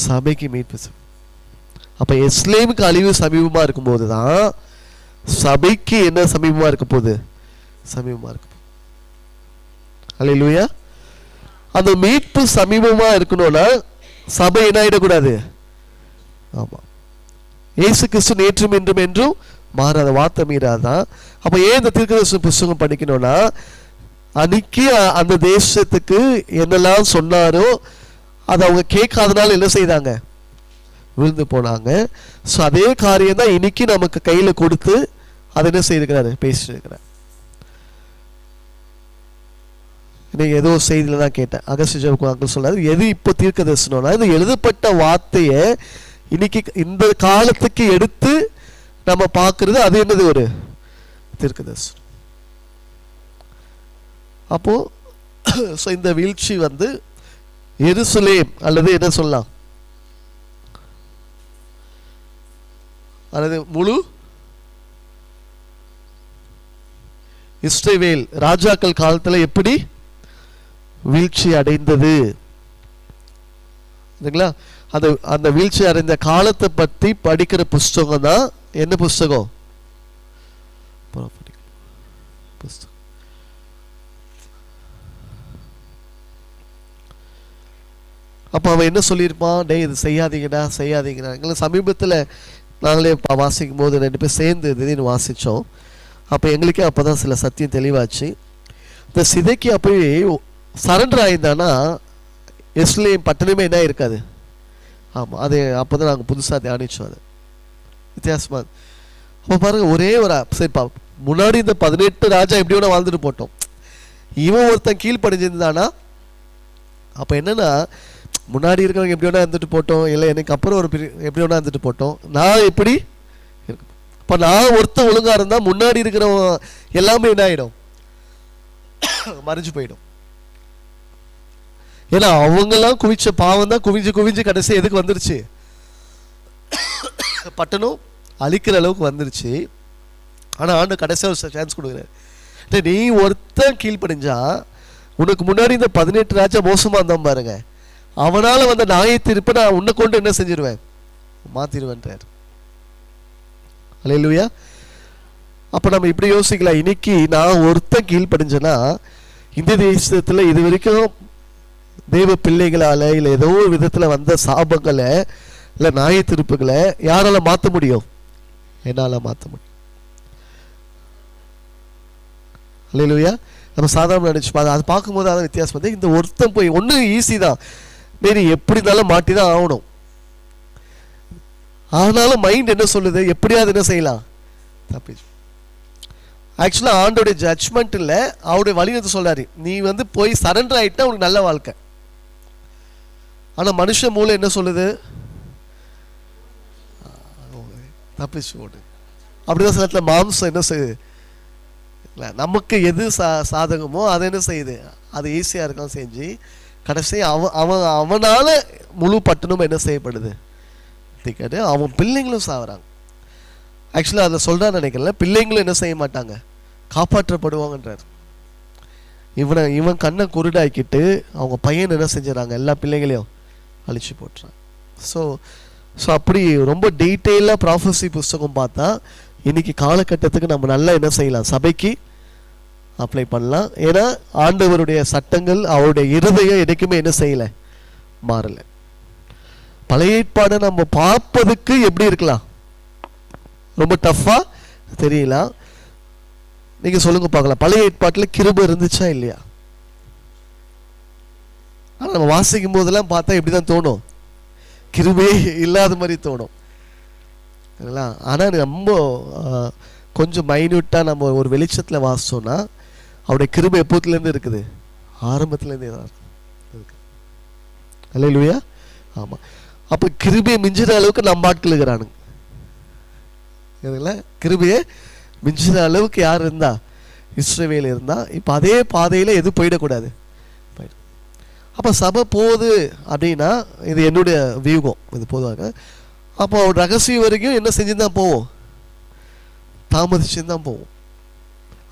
சபைக்கு மீட்பு. அப்போ எஸ்லேமுக்கு அழிவு சமீபமாக இருக்கும்போது தான் சபைக்கு என்ன சமீபமாக இருக்க போகுது? சமீபமாக இருக்கு. அல்லேலூயா. அந்த மீட்பு சமீபமா இருக்கணும்னா சபை என்ன ஆயிடக்கூடாது. ஆமா, இயேசு கிறிஸ்து நேற்றும் இன்றும் என்றும் மாறாத, வார்த்தை மீறாதான். அப்ப ஏன் இந்த தீர்க்கதரிசன புஸ்தகம் படிக்கணும்னா, அன்னைக்கு அந்த தேசத்துக்கு என்னெல்லாம் சொன்னாரோ அதை அவங்க கேட்காதனால என்ன செய்தாங்க, விழுந்து போனாங்க. ஸோ அதே காரியம் தான் இன்னைக்கு நமக்கு கையில கொடுத்து அதை என்ன செய்திருக்கிறாரு, பேசியிருக்கிறார். நீங்க ஏதோ செய்தியில தான் கேட்டேன், அகஸ்டின் அங்கிள் சொல்றாரு, எது இப்போ தீர்க்க தரிசனம்னா இந்த எழுதப்பட்ட வார்த்தையை இன்னைக்கு இந்த காலத்துக்கு எடுத்து நம்ம பார்க்கறது, அது என்னது, ஒரு தீர்க்க தரிசனம். அப்போ இந்த வீழ்ச்சி வந்து எருசலேம் அல்லது என்ன சொல்லலாம், அல்லது முழு இஸ்ரவேல் ராஜாக்கள் காலத்துல எப்படி வீழ்ச்சி அடைந்தது, அந்த அந்த வீழ்ச்சி அடைந்த காலத்தை பற்றி படிக்கிற புஸ்தகம் தான் என்ன புஸ்தகம், புஸ்தகம். அப்போ அவன் என்ன சொல்லியிருப்பான், டே இது செய்யாதீங்கடா செய்யாதீங்கடா. எங்களுக்கு சமீபத்தில் நாங்களே வாசிக்கும் போது 2 பேர் சேர்ந்து திடீர்னு வாசித்தோம். அப்போ எங்களுக்கே அப்போ தான் சில சத்தியம் தெளிவாச்சு. இந்த சிதைக்கு போய் சரண்டர் ஆயிருந்தானா எருசலேம் பட்டணமே என்ன இருக்காது. ஆமாம், அது அப்போ தான் நாங்கள் புதுசாக தியானித்தோம். அது வித்தியாசமாக. அப்போ பாருங்கள், ஒரே ஒரு சரிப்பா, முன்னாடி இந்த 18 ராஜா எப்படி வேணா வாழ்ந்துட்டு போட்டோம், இவன் ஒருத்தன் கீழ்ப்படிஞ்சிருந்தானா அப்போ என்னன்னா, முன்னாடி இருக்கிறவங்க எப்படி வேணா இருந்துட்டு போட்டோம், இல்லை எனக்கு அப்புறம் ஒரு எப்படி வேணா இருந்துட்டு போட்டோம், நான் எப்படி இப்போ நான் ஒருத்தன் ஒழுங்காக இருந்தால் முன்னாடி இருக்கிறவங்க எல்லாமே என்ன ஆகிடும், மறைஞ்சு போயிடும். ஏன்னா அவங்கெல்லாம் குவிச்ச பாவம் தான் குவிஞ்சு குவிஞ்சு கடைசி எதுக்கு வந்துருச்சு, பட்டணம் அழிக்கிற அளவுக்கு வந்துருச்சு. ஆனால் ஆண்டு கடைசியாக ஒரு சான்ஸ் கொடுக்குறாரு, நீ ஒருத்தன் கீழ்ப்படிஞ்சா உனக்கு முன்னாடி இந்த 18 ராஜா மோசமாக இருந்தான் பாருங்க, அவனால் வந்த நியாயத்தீர்ப்பை நான் உன்னை கொண்டு என்ன செஞ்சிருவேன், மாற்றிடுவேன்றார். அல்லேலூயா. அப்போ நம்ம இப்படி யோசிக்கலாம், இன்னைக்கு நான் ஒருத்தன் கீழ்ப்படிஞ்சேன்னா இந்த தேசத்தில் இது வரைக்கும் தெய்வ பிள்ளைகளால் இல்லை ஏதோ ஒரு விதத்தில் வந்த சாபங்களை இல்லை நியாயத்தீர்ப்புகளை யாரால மாற்ற முடியும், என்னால் மாற்ற முடியும். அல்லேலூயா. நம்ம சாதாரண நினைச்சு அது பார்க்கும்போது அதான் வித்தியாசம் வந்து, இந்த ஒருத்தன் போய் ஒன்று ஈஸி தான், நீ எப்படி இருந்தாலும் மாட்டி தான் ஆகணும். ஆனாலும் மைண்ட் என்ன சொல்லுது, எப்படியாவது என்ன செய்யலாம் தப்பி. ஆக்சுவலாக ஆண்டோடைய ஜட்ஜ்மெண்ட் இல்லை, அவருடைய வழிநடத்த சொல்றாரு, நீ வந்து போய் சரண்டர் ஆகிட்டா உனக்கு நல்ல வாழ்க்கை. ஆனால் மனுஷ மூளை என்ன சொல்லுது, தப்பிச்சு ஓடு. அப்படிதான் சில இடத்துல மாம்சம் என்ன செய்யுது, இல்லை நமக்கு எது சாதகமோ அதை என்ன செய்யுது, அது ஈஸியாக இருக்கான் செஞ்சு கடைசி அவனால் முழு பட்டணம் என்ன செய்யப்படுது, கேட்டு அவன் பிள்ளைங்களும் சாகுறாங்க. ஆக்சுவலாக அதை சொல்கிறான்னு நினைக்கல, பிள்ளைங்களும் என்ன செய்ய மாட்டாங்க, காப்பாற்றப்படுவாங்கன்றார். இவன் கண்ணை குருடாக்கிட்டு அவங்க பையன் என்ன செஞ்சுறாங்க, எல்லா பிள்ளைங்களையும் அழிச்சு போட்டுறாங்க. ஸோ அப்படி ரொம்ப டீட்டெயிலாக ப்ராஃபஸி புஸ்தகம் பார்த்தா இன்னைக்கு காலகட்டத்துக்கு நம்ம நல்லா என்ன செய்யலாம், சபைக்கு அப்ளை பண்ணலாம். ஏன்னா ஆண்டவருடைய சட்டங்கள் அவருடைய இருதயம் எனக்குமே என்ன செய்யலை, மாறலை. பழைய ஏற்பாடை நம்ம பார்ப்பதுக்கு எப்படி இருக்கலாம், ரொம்ப டஃப்பாக தெரியலாம். நீங்கள் சொல்லுங்க பார்க்கலாம், பழைய ஏற்பாட்டில் கிருபை இருந்துச்சா இல்லையா? ஆனால் நம்ம வாசிக்கும் போதெல்லாம் பார்த்தா எப்படி தான் தோணும், கிருபையே இல்லாத மாதிரி தோணும். ஆனால் ரொம்ப கொஞ்சம் மைன்யூட்டாக நம்ம ஒரு வெளிச்சத்தில் வாசிச்சோன்னா அவருடைய கிருபை எப்போத்துலேருந்து இருக்குது, ஆரம்பத்துலேருந்தே தான் இருக்கு. அல்லேலூயா. ஆமாம். அப்போ கிருபையை மிஞ்சுற அளவுக்கு நம்ம ஆட்கள் இருக்கிறானுங்க. கிருபையை மிஞ்சுற அளவுக்கு யார் இருந்தா, இஸ்ரவேல் இருந்தா. இப்போ அதே பாதையில் எது போயிடக்கூடாது. அப்போ சபை போகுது அப்படின்னா இது என்னுடைய வியூகம், இது பொதுவாக. அப்போ ரகசியம் வரைக்கும் என்ன செஞ்சுதான் போவோம், தாமதிச்சுன்னு தான் போவோம்.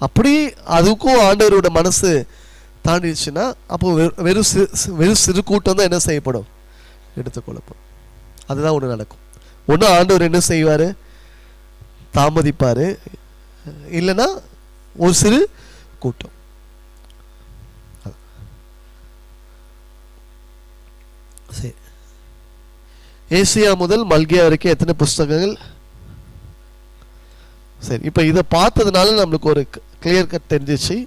அப்படி அதுக்கும் ஆண்டவரோட மனசு தாண்டிடுச்சுன்னா அப்போ வெறும் சிறு கூட்டம் தான் என்ன செய்யப்படும், எடுத்துக்கொள்ளப்படும். அதுதான் ஒன்று நடக்கும். ஒன்று ஆண்டவர் என்ன செய்வார், தாமதிப்பார், இல்லைன்னா ஒரு சிறு கூட்டம். சரி, ஏசியா முதல் மல்கியா வரைக்கும் எத்தனை புஸ்தகங்கள்? சரி, இப்போ இதை பார்த்ததுனால நம்மளுக்கு ஒரு கிளியர் கட் தெரிஞ்சிச்சு.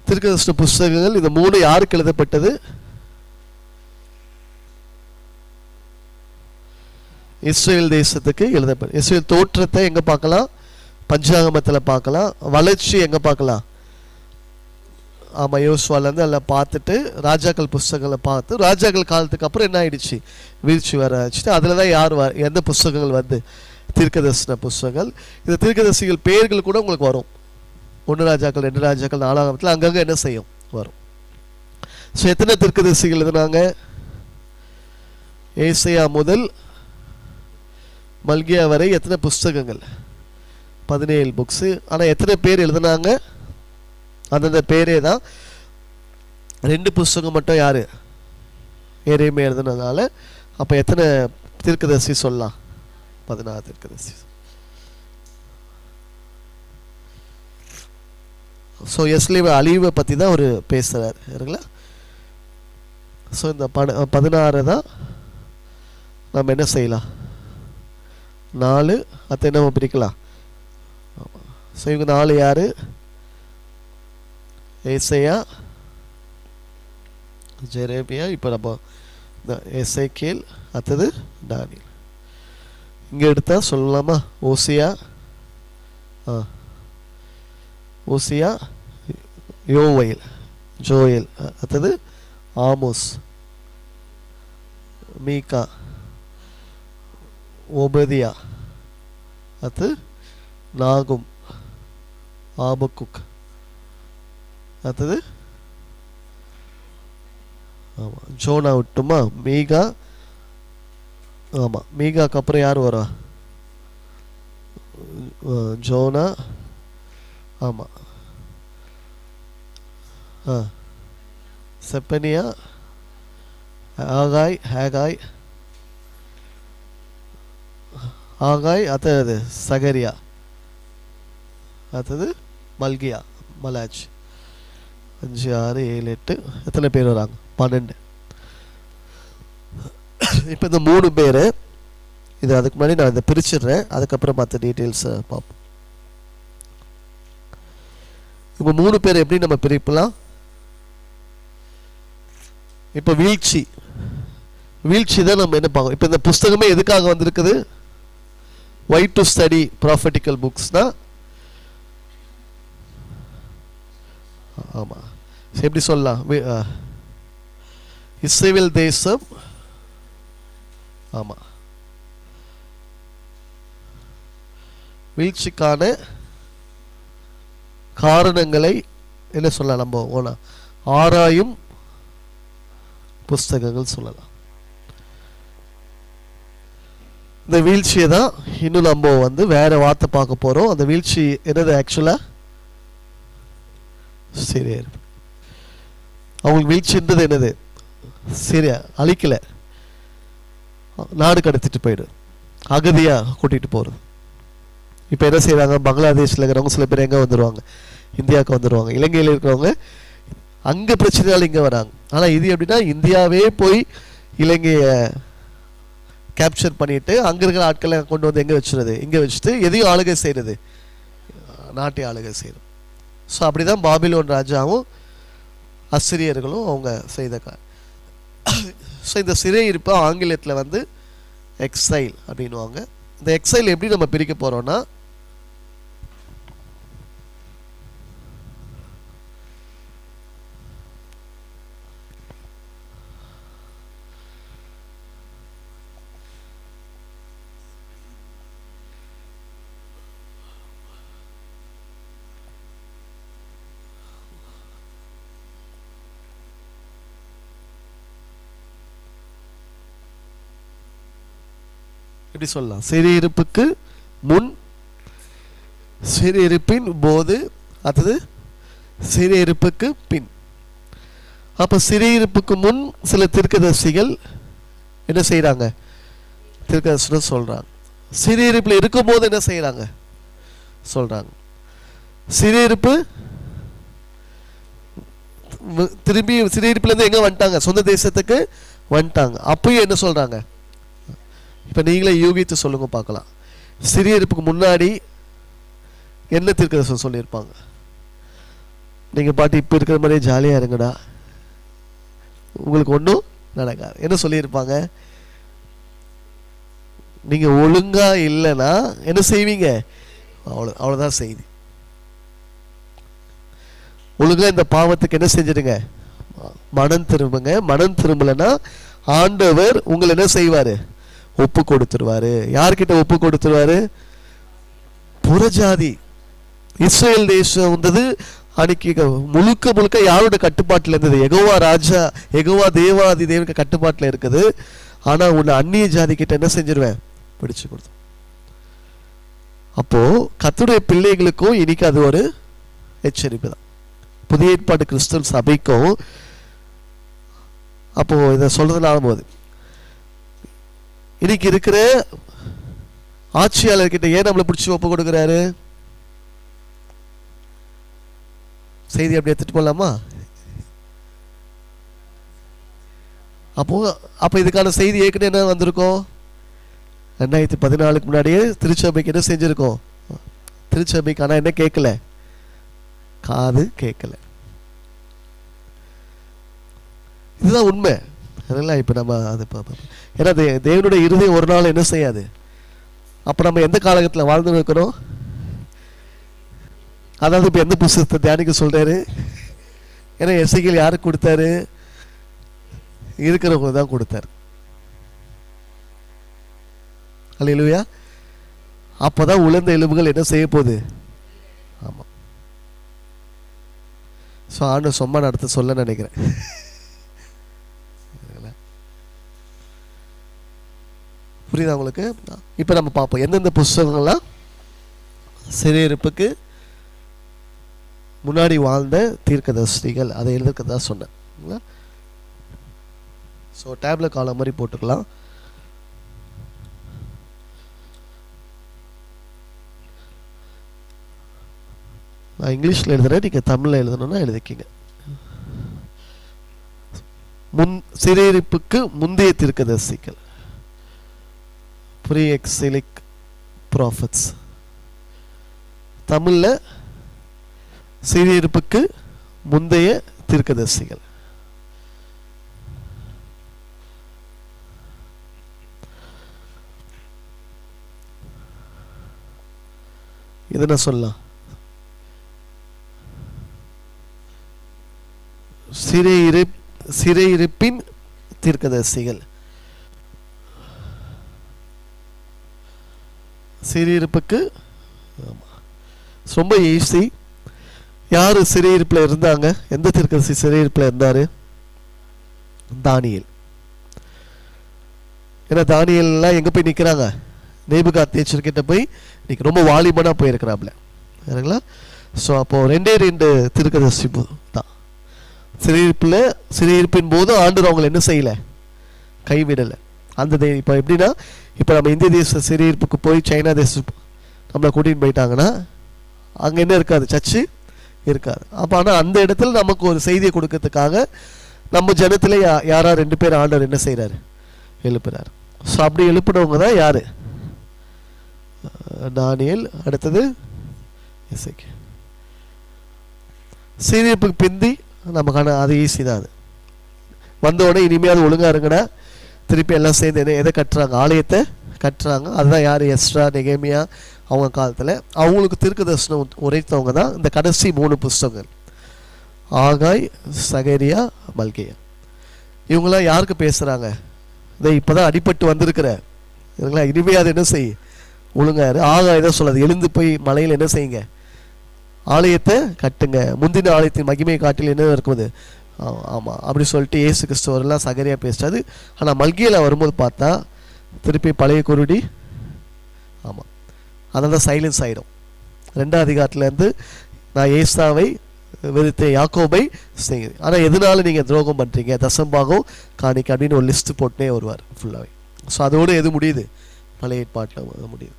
தீர்க்கதரிசன புஸ்தகங்கள் இந்த 3 யாருக்கு எழுதப்பட்டது? இஸ்ரேல் தேசத்துக்கு எழுதப்பட்டது. இஸ்ரேல் தோற்றத்தை எங்க பார்க்கலாம்? பஞ்சாகமத்தில் பார்க்கலாம். வளர்ச்சி எங்க பார்க்கலாம்? ஆமா, யோசுவாலேருந்து எல்லாம் பார்த்துட்டு ராஜாக்கள் புஸ்தகங்களை பார்த்து, ராஜாக்கள் காலத்துக்கு அப்புறம் என்ன ஆயிடுச்சு? வீழ்ச்சி வர ஆச்சுட்டு. அதில் தான் யார் எந்த புஸ்தகங்கள் வந்து? தீர்க்கதரிசன புஸ்தகங்கள். இந்த தீர்க்கதரிசிகள் பெயர்கள் கூட உங்களுக்கு வரும். 1 ராஜாக்கள், 2 ராஜாக்கள், 4ஆம் அங்கங்கே என்ன செய்யும்? வரும். ஸோ எத்தனை தீர்க்கதரிசிகள் எழுதுனாங்க? ஏசாயா முதல் மல்கியா வரை எத்தனை புஸ்தகங்கள்? 17 புக்ஸு. ஆனால் எத்தனை பேர் எழுதுனாங்க? அந்தந்த பேரே தான். 2 புஸ்தகம் மட்டும் யார்? எரேமியா எழுதுனதுனால. அப்போ எத்தனை தீர்க்கதரிசி சொல்லலாம்? 16 தீர்க்கதரிசி. ஸோ எஸ்லேவ அழிவை பற்றி தான் அவர் பேசுகிறார் இல்லைங்களா? ஸோ இந்த 16 தான் நம்ம என்ன செய்யலாம்? 4 அதை நம்ம பிரிக்கலாம். ஸோ இவங்க 4 யார்? ஏசாயா, ஜெரேமியா, இப்போ நம்ம எசேக்கியேல், அடுத்தது தானியேல். இங்கே எடுத்தால் சொல்லலாமா? ஓசியா, ஓசியா, ஜோயல், அடுத்தது ஆமோஸ், மீகா, ஓபதியா, அடுத்து நாகும், ஆபக்குக், அடுத்தது ஆமாம் ஜோனா விட்டுமா? மீகா. ஆமாம், மீகாக்கு அப்புறம் யார் வரா? ஜோனா. ஆமாம், செப்பனியா, ஹேகாய், அடுத்தது சகரியா, அடுத்தது மல்கியா, மலாஜ். 5, 6, 7, 8. எத்தனை பேர் வராங்க? 12. இப்போ இந்த 3 பேர் இது. அதுக்கு முன்னாடி நான் இதை பிரிச்சிடுறேன், அதுக்கப்புறம் மற்ற டீட்டெயில்ஸை பார்ப்போம். இப்போ 3 பேர் எப்படி நம்ம பிரிக்கலாம்? இப்போ வீழ்ச்சி தான் நம்ம என்ன பார்க்கணும். இப்போ இந்த புஸ்தகமே எதுக்காக வந்திருக்குது? Why to study prophetical books தான். ஆமாம், எப்படி சொல்லலாம்? இஸ்ரேல் தேசம், ஆமாம், வீழ்ச்சிக்கான காரணங்களை என்ன சொல்லலாம்? நம்ம ஆராயும் புஸ்தகங்கள் சொல்லலாம். இந்த வீழ்ச்சியை தான் இன்னும் நம்ம வந்து வேற வார்த்தை பார்க்க போறோம். அந்த வீழ்ச்சி என்னது? ஆக்சுவலா சிரியா. அவங்களுக்கு வீழ்ச்சின்றது என்னது? சிரியா அழிக்கல, நாடு கடத்திட்டு போயிடு, அகதியா கூட்டிட்டு போறது. இப்போ என்ன செய்யறாங்க? பங்களாதேஷ்ல இருக்கிறவங்க சில பேர் எங்க வந்துடுவாங்க? இந்தியாவுக்கு வந்துடுவாங்க. இலங்கையில் இருக்கிறவங்க அங்க பிரச்சனையால் இங்க வராங்க. ஆனா இது எப்படின்னா, இந்தியாவே போய் இலங்கைய கேப்சர் பண்ணிட்டு அங்க இருக்கிற ஆட்களை கொண்டு வந்து எங்க வச்சுறது? இங்க வச்சுட்டு எதையும் ஆளுகை செய்யறது? நாட்டை ஆளுகை செய்யறது. ஸோ அப்படிதான் பாபிலோன் ராஜாவும் அசிரியர்களும் அவங்க செய்த ஸோ இந்த சிறையிருப்பை ஆங்கிலத்தில் வந்து எக்ஸைல் அப்படின்வாங்க. இந்த எக்ஸைல் எப்படி நம்ம பிரிக்க போறோம்னா, எப்படி சொல்லலாம்? சிறையிருப்புக்கு முன், சிறையிருப்பின் போது, அடுத்தது சிறையிருப்புக்கு பின். அப்ப சிறையிருப்புக்கு முன் சில தீர்க்கதரிசிகள் என்ன செய்யறாங்க? தீர்க்கதரிசனம் சொல்றாங்க. சிறையிருப்புல இருக்கும் போது என்ன செய்யறாங்க? சொல்றாங்க. சிறையிருப்பு திரும்பி சிறையிருப்புல இருந்து எங்க வந்துட்டாங்க? சொந்த தேசத்துக்கு வந்துட்டாங்க. அப்பயும் என்ன சொல்கிறாங்க? இப்போ நீங்களே யூகித்து சொல்லுங்க பார்க்கலாம். சிறையிருப்புக்கு முன்னாடி என்ன தீர்க்கதரிசனம் சொல்லியிருப்பாங்க? நீங்கள் பாட்டு இப்போ இருக்கிற மாதிரியே ஜாலியாக இருங்கடா, உங்களுக்கு ஒன்றும் நடக்காது. என்ன சொல்லியிருப்பாங்க? நீங்கள் ஒழுங்காக இல்லைன்னா என்ன செய்வீங்க? அவ்வளோதான் செய்தி. ஒழுங்காக இந்த பாவத்துக்கு என்ன செஞ்சிடுங்க? மனம் திரும்புங்க. மனம் திரும்பலைன்னா ஆண்டவர் உங்களை என்ன செய்வார்? ஒப்பு கொடுத்துருவாரு. யார்கிட்ட ஒப்பு கொடுத்துருவாரு? புறஜாதி. இஸ்ரேல் தேசம் வந்தது அன்னைக்கு முழுக்க முழுக்க யாரோட கட்டுப்பாட்டில் இருந்தது? யெகோவா ராஜா, யெகோவா தேவாதி தேவனுக்கு கட்டுப்பாட்டில் இருக்குது. ஆனால் உன்னை அந்நிய ஜாதி கிட்ட என்ன செஞ்சிருவேன்? பிடிச்சு கொடுத்து. அப்போ கர்த்தருடைய பிள்ளைகளுக்கும் இன்னைக்கு அது ஒரு எச்சரிப்பு தான். புதிய ஏற்பாடு கிறிஸ்தவ சபைக்கும் அப்போ இதை சொல்றதுனால போது இன்னைக்கு இருக்கிற ஆட்சியாளர்கிட்ட ஏன் நம்மளை பிடிச்சி ஒப்பு கொடுக்குறாரு? செய்தி அப்படி எடுத்துட்டு போகலாமா? அப்போ இதுக்கான செய்தி ஏற்கனவே என்ன வந்திருக்கோம்? 2014 முன்னாடியே திருச்சபைக்கு என்ன செஞ்சிருக்கோம்? திருச்சபைக்கு ஆனால் என்ன கேட்கல? காது கேட்கல. இதுதான் உண்மை. அதெல்லாம் இப்போ நம்ம அது ஏன்னா தேவனுடைய இருதயம் ஒரு நாள் என்ன செய்யாது. அப்போ நம்ம எந்த காலகட்டத்தில் வாழ்ந்து இருக்கிறோம்? அதாவது இப்போ எந்த புத்தகத்தை தியானிக்க சொல்றாரு? ஏன்னா எசேக்கியேல் யாருக்கு கொடுத்தாரு? இருக்கிறவங்க தான் கொடுத்தாரு. அல்லேலூயா. அப்போதான் உலர்ந்த எலும்புகள் என்ன செய்ய போகுது? ஆமாம். ஸோ ஆண்டு சும்மா நடத்த சொல்ல நினைக்கிறேன். புரியுதா உங்களுக்கு? இப்போ நம்ம பார்ப்போம் எந்தெந்த புஸ்தகங்கள்லாம் சிறையிருப்புக்கு முன்னாடி வாழ்ந்த தீர்க்கதரிசிகள் அதை எழுதுறதா சொன்னேன். ஸோ டேப்ல காலம் மாதிரி போட்டுக்கலாம். நான் இங்கிலீஷில் எழுதுறேன், நீங்கள் தமிழில் எழுதணும்னா எழுதிக்கிங்க. சிறையிருப்புக்கு முந்தைய தீர்க்கதரிசிகள், ப்ரீ எக்ஸிலிக் ப்ராஃபட்ஸ். தமிழில் சிறையிருப்புக்கு முந்தைய தீர்க்கதரிசிகள். இது என்ன சொல்லலாம்? சிறையிருப்பின் தீர்க்கதரிசிகள். சிறையிருப்புக்கு ரொம்ப ஈஸி. யாரு சிறையிருப்பில் இருந்தாங்க? எந்த தீர்க்கதரிசி சிறையிருப்பில் இருந்தாரு? தானியேல். ஏன்னா தானியேல்லாம் எங்க போய் நிற்கிறாங்க? நேபுகாத்நேச்சர் கிட்ட போய் இன்னைக்கு ரொம்ப வாலிபனா போயிருக்கிறாப்ல. சரிங்களா? ஸோ அப்போ 2 தீர்க்கதரிசி தான். சிறையிருப்பின் போது ஆண்டவர் அவங்களை என்ன செய்யல? கைவிடலை. அந்த இப்போ எப்படின்னா, இப்போ நம்ம இந்திய தேச சிறையிருப்புக்கு போய் சைனா தேசம் நம்மளை கூட்டிகிட்டு போயிட்டாங்கன்னா அங்கே என்ன இருக்காது? சர்ச்சு இருக்காது. அப்போ ஆனால் அந்த இடத்துல நமக்கு ஒரு செய்தியை கொடுக்கறதுக்காக நம்ம ஜனத்திலே யாரா 2 பேர் ஆண்டவர் என்ன செய்கிறாரு? எழுப்புறாரு. ஸோ அப்படி எழுப்பினவங்க தான் யாரு? தானியேல். அடுத்தது எசேக்கியேல். சிறையிருப்புக்கு பிந்தி நமக்கான அது ஈஸி தான். அது வந்தோடனே இனிமேல் அது ஒழுங்காக இருங்கடா, திருப்பி எல்லாம் சேர்ந்து எதை கட்டுறாங்க? ஆலயத்தை கட்டுறாங்க. அதுதான் யார்? எஸ்ரா, நெகேமியா. அவங்க காலத்தில் அவங்களுக்கு தீர்க்கதரிசனம் உரைத்தவங்க தான் இந்த கடைசி 3 புஸ்தகங்கள். ஆகாய், சகரியா, மல்கியா. இவங்களாம் யாருக்கு பேசுகிறாங்க? இதை இப்போ தான் அடிபட்டு வந்திருக்கிற இவங்களா. இனிமே அது என்ன செய்ய? ஒழுங்காரு. ஆகாய் தான் சொல்லாது, எழுந்து போய் மலையில் என்ன செய்யுங்க? ஆலயத்தை கட்டுங்க. முந்தின ஆலயத்தின் மகிமை காட்டில் என்ன இருக்குது? ஆமாம் அப்படி சொல்லிட்டு இயேசு கிறிஸ்துவரெல்லாம் சகரியா பேசுறது. ஆனால் மல்கியில் வரும்போது பார்த்தா திருப்பி பழைய குருடி. ஆமாம், அதனால தான் சைலன்ஸ் ஆகிடும். 2ஆம் அதிகாரத்துலேருந்து நான் ஏசாவை வெறுத்த யாக்கோபை செய்கிறேன். ஆனால் எதனால நீங்கள் துரோகம் பண்ணுறீங்க? தசம்பாகம் காணிக்க அப்படின்னு ஒரு லிஸ்ட்டு போட்டுனே வருவார் ஃபுல்லாகவே. ஸோ அதோடு எது முடியுது? பழைய ஏற்பாட்டில் முடியுது.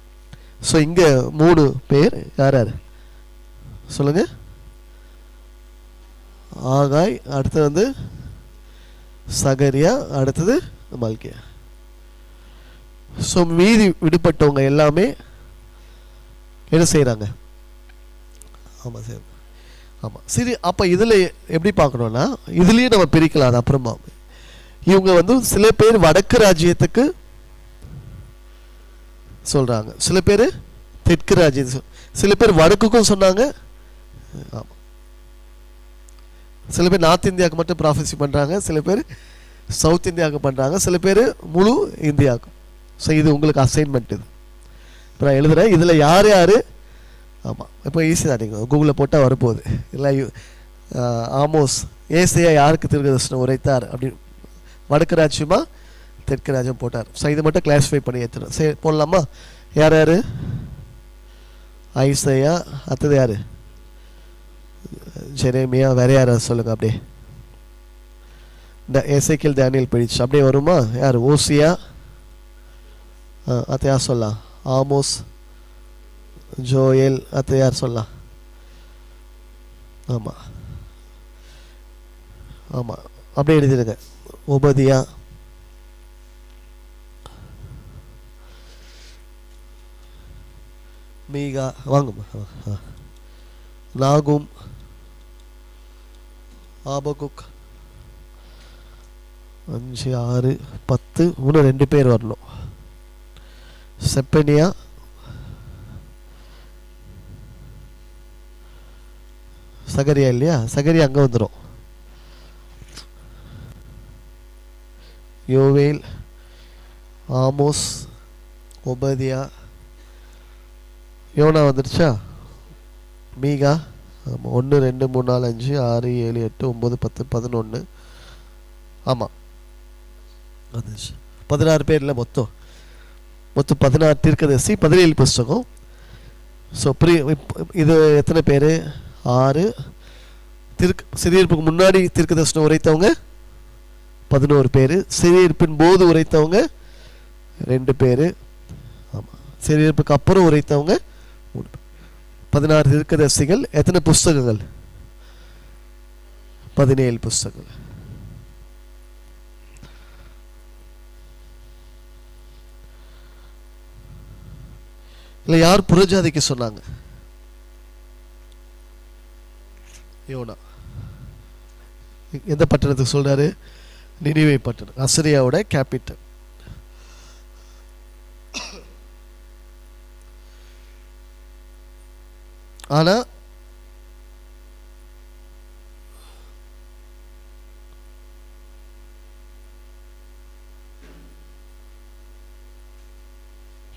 ஸோ இங்கே 3 பேர் யார் யார் சொல்லுங்க? ஆகாய், அடுத்து சகரியா, அடுத்தது மல்கியா. ஸோ மீதி விடுபட்டவங்க எல்லாமே என்ன செய்கிறாங்க? ஆமாம் சரி, ஆமாம் சரி. அப்போ இதில் எப்படி பார்க்கணுன்னா, இதுலேயும் நம்ம பிரிக்கலாம். அது அப்புறமா இவங்க சில பேர் வடக்கு ராஜ்யத்துக்கு சொல்கிறாங்க, சில பேர் தெற்கு ராஜ்யத்துக்கு, சில பேர் வடக்குக்கும் சொன்னாங்க. ஆமாம், சில பேர் நார்த் இந்தியாவுக்கு மட்டும் ப்ராஃபஸி பண்ணுறாங்க, சில பேர் சவுத் இந்தியாவுக்கு பண்ணுறாங்க, சில பேர் முழு இந்தியாவுக்கு. ஸோ இது உங்களுக்கு அசைன்மெண்ட். இது இப்போ நான் எழுதுகிறேன். இதில் யார் யார், ஆமாம் இப்போ ஈஸி தான், நீங்கள் கூகுளில் போட்டால் வரப்போகுது. இல்லை ஆமோஸ் ஏசையா யாருக்கு தீர்க்கதரிசனம் உரைத்தார் அப்படின்னு வடக்கு ராஜ்யமா தெற்கு ராஜ்யம் போட்டார். ஸோ இது மட்டும் கிளாஸிஃபை பண்ணி ஏற்றுறோம். சரி போடலாமா? யார் யார்? ஐசையா, அடுத்தது யார்? ஜெரேமியா, வேற யார் சொல்லுங்கள் அப்படியே. இந்த எசேக்கியேல், தானியேல் போயிடுச்சு. அப்படியே வருமா? யார்? ஓசியா, அது யார் சொல்லலாம்? ஆமோஸ், ஜோயல், அது யார் சொல்லலாம்? ஆமாம் ஆமாம் அப்படியே எழுதிடுங்க. உபதியா, மீகா, வாங்கம்மா, நாகும், ஆபகுக், 5 6 10, இன்னும் 2 பேர் வரணும். செப்பனியா, சகரியா இல்லையா? சகரியா அங்கே வந்துடும். யோவேல், ஆமோஸ், ஒபதியா, யோனா வந்துடுச்சா? மீகா, ஆமாம் 1 2 3 4 5 6 7 8 9 10 11, ஆமாம் வந்துச்சு. 16 பேரில் மொத்தம் 16 தீர்க்கதரிசி, 17 புஸ்தகம். ஸோ இது எத்தனை பேர்? 6. சிறையிருப்புக்கு முன்னாடி தீர்க்கதரிசனம் உரைத்தவங்க 11 பேர், சிறையிருப்பின் போது உரைத்தவங்க 2 பேர், ஆமாம் சிறையிருப்புக்கு அப்புறம் உரைத்தவங்க 3 பேர். 16 தீர்க்கதரிசிகள். எத்தனை புஸ்தகங்கள்? 17 புஸ்தகங்கள். இல்லை யார் புறஜாதிக்கு சொன்னாங்க? யோனா. எந்த பட்டணத்துக்கு சொல்றாரு? நினிவே பட்டணம், அசரியாவோட கேபிட்டல். ஆனா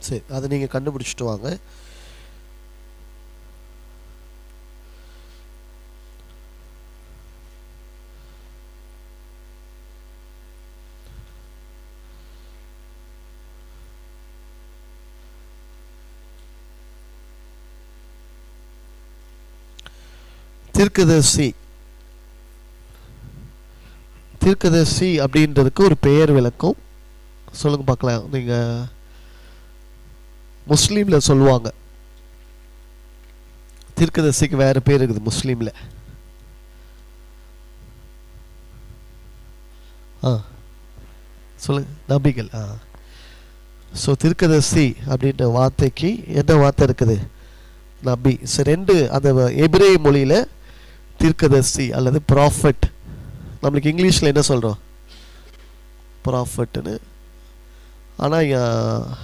சரி, அதை நீங்க கண்டுபிடிச்சிட்டு வாங்க. தீர்க்கதரிசி அப்படின்றதுக்கு ஒரு பெயர் விளக்கம் சொல்லுங்க பார்க்கலாம். நீங்க முஸ்லீம்ல சொல்லுவாங்க, தீர்க்கதரிசிக்கு வேற பேர் இருக்குது முஸ்லீம்ல. சொல்லுங்க. நபிகள். ஸோ தீர்க்கதரிசி அப்படின்ற வார்த்தைக்கு என்ன வார்த்தை இருக்குது? நபி. ஸோ 2 அந்த எபிரேய மொழியில தீர்க்கதரிசி அல்லது ப்ராஃபட், நம்மளுக்கு இங்கிலீஷில் என்ன சொல்கிறோம்? ப்ராஃபட்னு. ஆனால்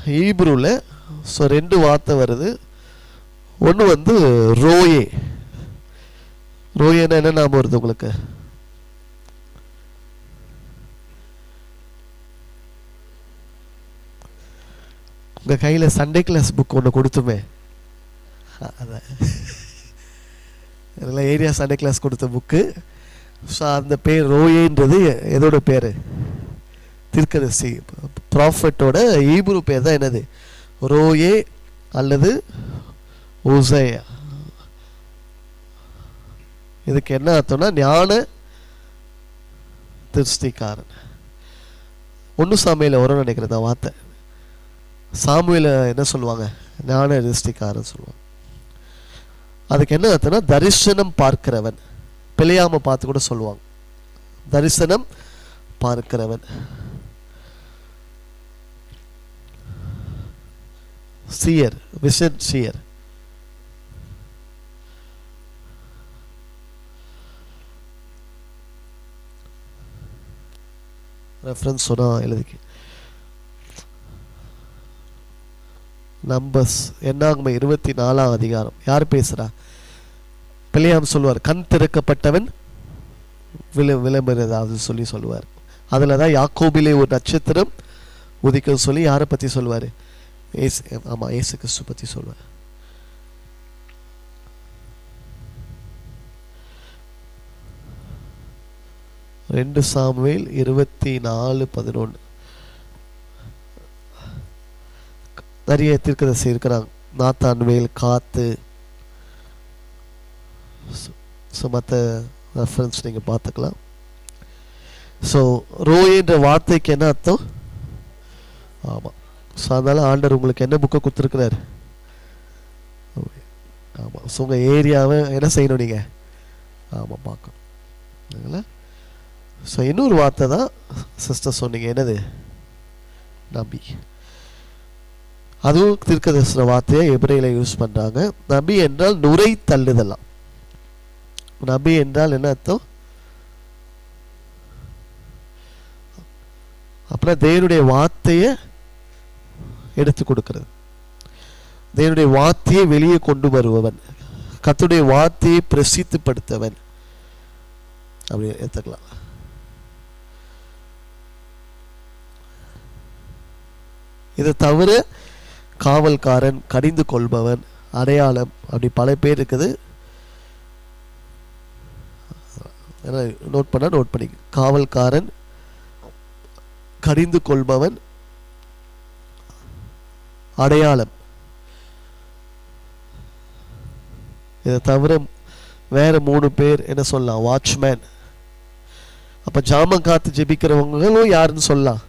ஹீப்ரூவில் ஸோ 2 வார்த்தை வருது. ஒன்று ரோயே. ரோயேன்னா என்ன ஞாபகம் வருது உங்களுக்கு? உங்கள் கையில் சண்டே கிளாஸ் புக் ஒன்று கொடுத்துமே, அதான் இதெல்லாம் ஏரியா சண்டே கிளாஸ் கொடுத்த புக்கு. ஸோ அந்த பேர் ரோயேன்றது எதோட பேர்? தீர்க்கதரிசி ப்ராஃபட்டோட ஹீப்ரு பேர் தான் என்னது? ரோயே அல்லது உசையா. இதுக்கு என்ன அர்த்தம்னா ஞான திருஷ்டிக்காரன். 1 சாமுவேல வரும்னு நினைக்கிறேன் அந்த வார்த்தை. சாமுவேல என்ன சொல்லுவாங்க? ஞான திருஷ்டிக்காரன் சொல்லுவாங்க. அதுக்கு என்ன அர்த்தம்னா தரிசனம் பார்க்கிறவன். பிழையாம பார்த்து கூட சொல்லுவாங்க. தரிசனம் பார்க்கிறவன். Seer, vision seer. ரெஃபரன்ஸ் சொன்னா எழுதிக்க. நம்பர்ஸ் என்னாகுமே 24ஆம் அதிகாரம். யார் பேசுறா? பிள்ளையாம் சொல்லுவார், கண் திறக்கப்பட்டவன் விளம்புறதாவது சொல்லி சொல்லுவார். அதில் தான் யாக்கோபிலே ஒரு நட்சத்திரம் உதிக்க சொல்லி யாரை பற்றி சொல்லுவார்? ஆமாம், இயேசு கிறிஸ்து பற்றி சொல்லுவார். ரெண்டு சாமுவேல் 24:11. நிறைய தீர்க்கதரிசி இருக்கிறாங்க. நாத்தான்வேல், காத்து, மற்ற ரெஃபரன்ஸ் நீங்கள் பார்த்துக்கலாம். ஸோ ரோய் என்ற வார்த்தைக்கு என்ன அர்த்தம்? ஆமாம். ஸோ அதனால் ஆண்டவர் உங்களுக்கு என்ன புக்கை கொடுத்துருக்கிறார்? ஆமாம். ஸோ உங்கள் ஏரியாவை என்ன செய்யணும் நீங்கள்? ஆமாம், பார்க்கணும். ஸோ இன்னொரு வார்த்தை தான் சிஸ்டர் சொன்னீங்க, என்னது? நபி. அதுவும் தீர்க்கதரிசன வார்த்தையை எபிரேயில யூஸ் பண்ணுறாங்க. நபி என்றால் நுரை தள்ளுதலாம். நபி என்றால் என்ன அர்த்தம்? அப்புறம் தேவனுடைய வார்த்தையை எடுத்து கொடுக்கிறது, தேவனுடைய வார்த்தையை வெளியே கொண்டு வருபவன், கர்த்தருடைய வார்த்தையை பிரசித்தப்படுத்தவன் அப்படி எடுத்துக்கலாம். இதை தவிர காவல்காரன், கடிந்து கொள்பவன், அடையாளம், அப்படி பல பேர் இருக்குது. நோட் பண்ண நோட் பண்ணி. காவல்காரன், கடிந்து கொள்பவன், அடையாளம். இதை தவிர வேற 3 பேர் என்ன சொல்லலாம்? வாட்ச்மேன். அப்ப ஜாமம் காத்து ஜெபிக்கிறவங்களும் யாருன்னு சொல்லலாம்?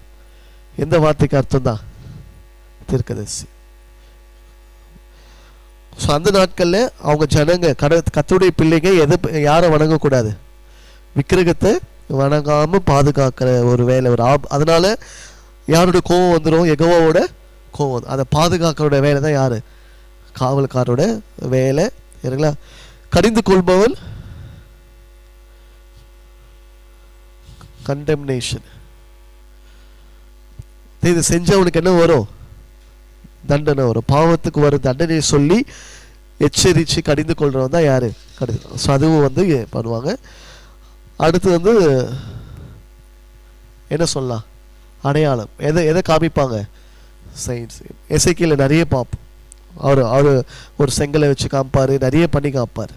எந்த வார்த்தைக்கு அர்த்தம் தான்? தீர்க்கதரிசி. ஸோ அந்த நாட்களில் அவங்க ஜனங்க கர்த்தருடைய பிள்ளைங்க யாரை வணங்கக்கூடாது? விக்கிரகத்தை வணங்காமல் பாதுகாக்கிற ஒரு வேலை, ஒரு அதனால யாரோட கோபம் வந்துடும்? யெகோவாவோட கோபம். அதை பாதுகாக்கிறோட வேலை தான் யாரு? காவல்காரோட வேலை. சரிங்களா? கடிந்து கொள்பவன் கண்டெம்னேஷன். இது செஞ்சவனுக்கு என்ன வரும்? தண்டனை வரும். பாவத்துக்கு வரும் தண்டனையை சொல்லி எச்சரித்து கடிந்து கொள்றவன் தான் யாரு? கடிந்து. ஸோ அதுவும் வந்து பண்ணுவாங்க. அடுத்து வந்து என்ன சொல்லலாம்? அடையாளம். எதை காமிப்பாங்க? சயின்ஸ். எசேக்கியேல் நிறைய பார்ப்போம். அவர் ஒரு செங்கலை வச்சு காமிப்பார், நிறைய பண்ணி காமிப்பார்.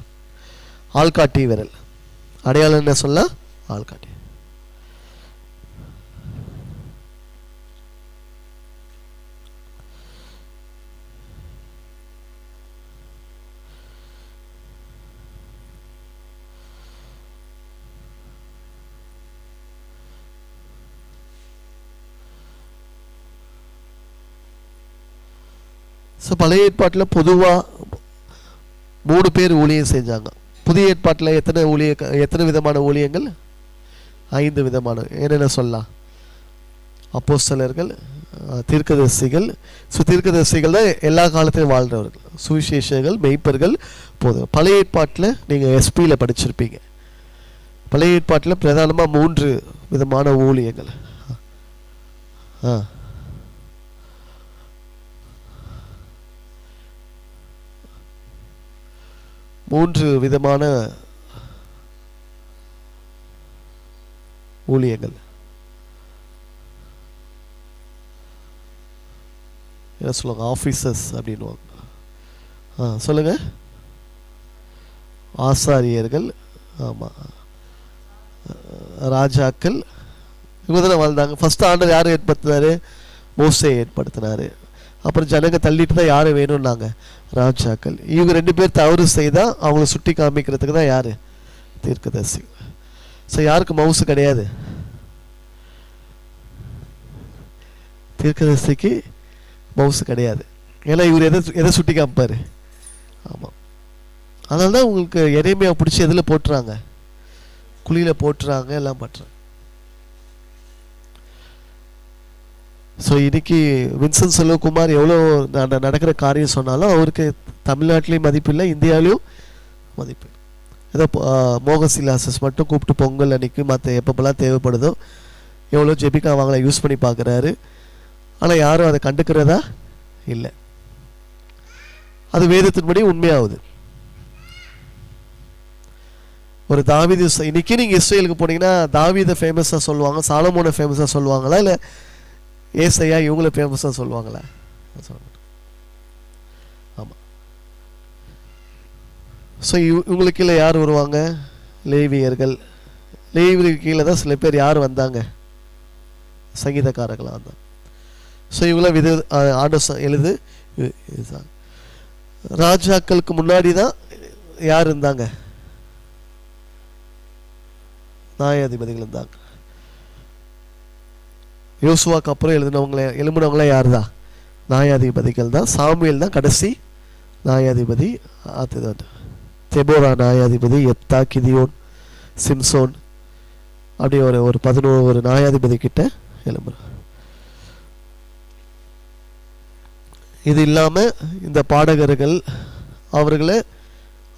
ஆள்காட்டி விரல். அடையாளம் என்ன சொல்லலாம்? ஆள்காட்டி. ஸோ பழைய ஏற்பாட்டில் பொதுவாக 3 பேர் ஊழியம் செஞ்சாங்க. புதிய ஏற்பாட்டில் எத்தனை விதமான ஊழியங்கள்? 5 விதமான. என்னென்ன சொல்லலாம்? அப்போஸ்தலர்கள், தீர்க்கதரிசிகள். தீர்க்கதரிசிகள் தான் எல்லா காலத்திலும் வாழ்கிறவர்கள். சுவிசேஷகர்கள், மெய்ப்பர்கள். போதும். பழைய ஏற்பாட்டில் நீங்கள் எஸ்பியில் படிச்சிருப்பீங்க. பழைய ஏற்பாட்டில் பிரதானமாக 3 விதமான ஊழியங்கள். 3 விதமான ஊழியங்கள். என்ன சொல்லுவாங்க? ஆஃபீஸர்ஸ் அப்படின்வாங்க. சொல்லுங்க. ஆசாரியர்கள். ஆமாம். ராஜாக்கள். இவங்க தானே வாழ்ந்தாங்க. ஃபர்ஸ்ட் ஆண்டவர் யாரை ஏற்படுத்தினாரு? மோசே ஏற்படுத்தினாரு. அப்புறம் ஜனங்க தள்ளிட்டு தான் யார் வேணும்னாங்க? ராஜாக்கள். இவங்க 2 பேர் தவறு செய்தால் அவங்கள சுட்டி காமிக்கிறதுக்கு தான் யார்? தீர்க்கதரிசி. ஸோ யாருக்கு மவுசு கிடையாது? தீர்க்கதரிசிக்கு மவுசு கிடையாது. ஏன்னா இவர் எதை சுட்டி காமிப்பார்? ஆமாம். அதனால தான் உங்களுக்கு எரேமியா பிடிச்சி எதில் போட்டுறாங்க? குழியில் போட்டுறாங்க, எல்லாம் பண்ணுறாங்க. ஸோ இன்னைக்கு வின்சென்ட் செல்வகுமார் எவ்வளோ நடக்கிற காரியம் சொன்னாலும் அவருக்கு தமிழ்நாட்டிலையும் மதிப்பு இல்லை, இந்தியாவிலையும் மதிப்பு. ஏதோ மோகசிலாசஸ் மட்டும் கூப்பிட்டு பொங்கல் அன்னைக்கு மற்ற எப்பப்பெல்லாம் தேவைப்படுதோ எவ்வளோ ஜெபிக்கா அவங்கள யூஸ் பண்ணி பார்க்குறாரு. ஆனால் யாரும் அதை கண்டுக்கிறதா இல்லை. அது வேதத்தின்படி உண்மையாகுது. ஒரு தாவீது இன்னைக்கு நீங்கள் இஸ்ரேலுக்கு போனீங்கன்னா தாவீதை ஃபேமஸாக சொல்லுவாங்க, சாலமோனை ஃபேமஸாக சொல்லுவாங்களா, இல்லை ஏசையா இவங்கள ஃபேமஸாக சொல்லுவாங்களா? ஆமாம். ஸோ இவங்களுக்கு கீழே யார் வருவாங்க? லேவியர்கள். லேவியருக்கு கீழே தான் சில பேர் யார் வந்தாங்க? சங்கீதக்காரர்களாக வந்தாங்க. ஸோ இவங்களாம் ஆண்டு எழுது. ராஜாக்களுக்கு முன்னாடி தான் யார் இருந்தாங்க? நியாயாதிபதிகள் இருந்தாங்க. யோசுவாக்கு அப்புறம் எழும்பினவங்களே யார் தான்? நியாயாதிபதிகள் தான். சாமுவேல் தான் கடைசி நியாயாதிபதி. தெபோரா நியாயாதிபதி, எத்தா, கிதியோன், சிம்சோன், அப்படி ஒரு 11 நியாயாதிபதி கிட்ட எழும்புறார். இது இல்லாமல் இந்த பாடகர்கள் அவர்களை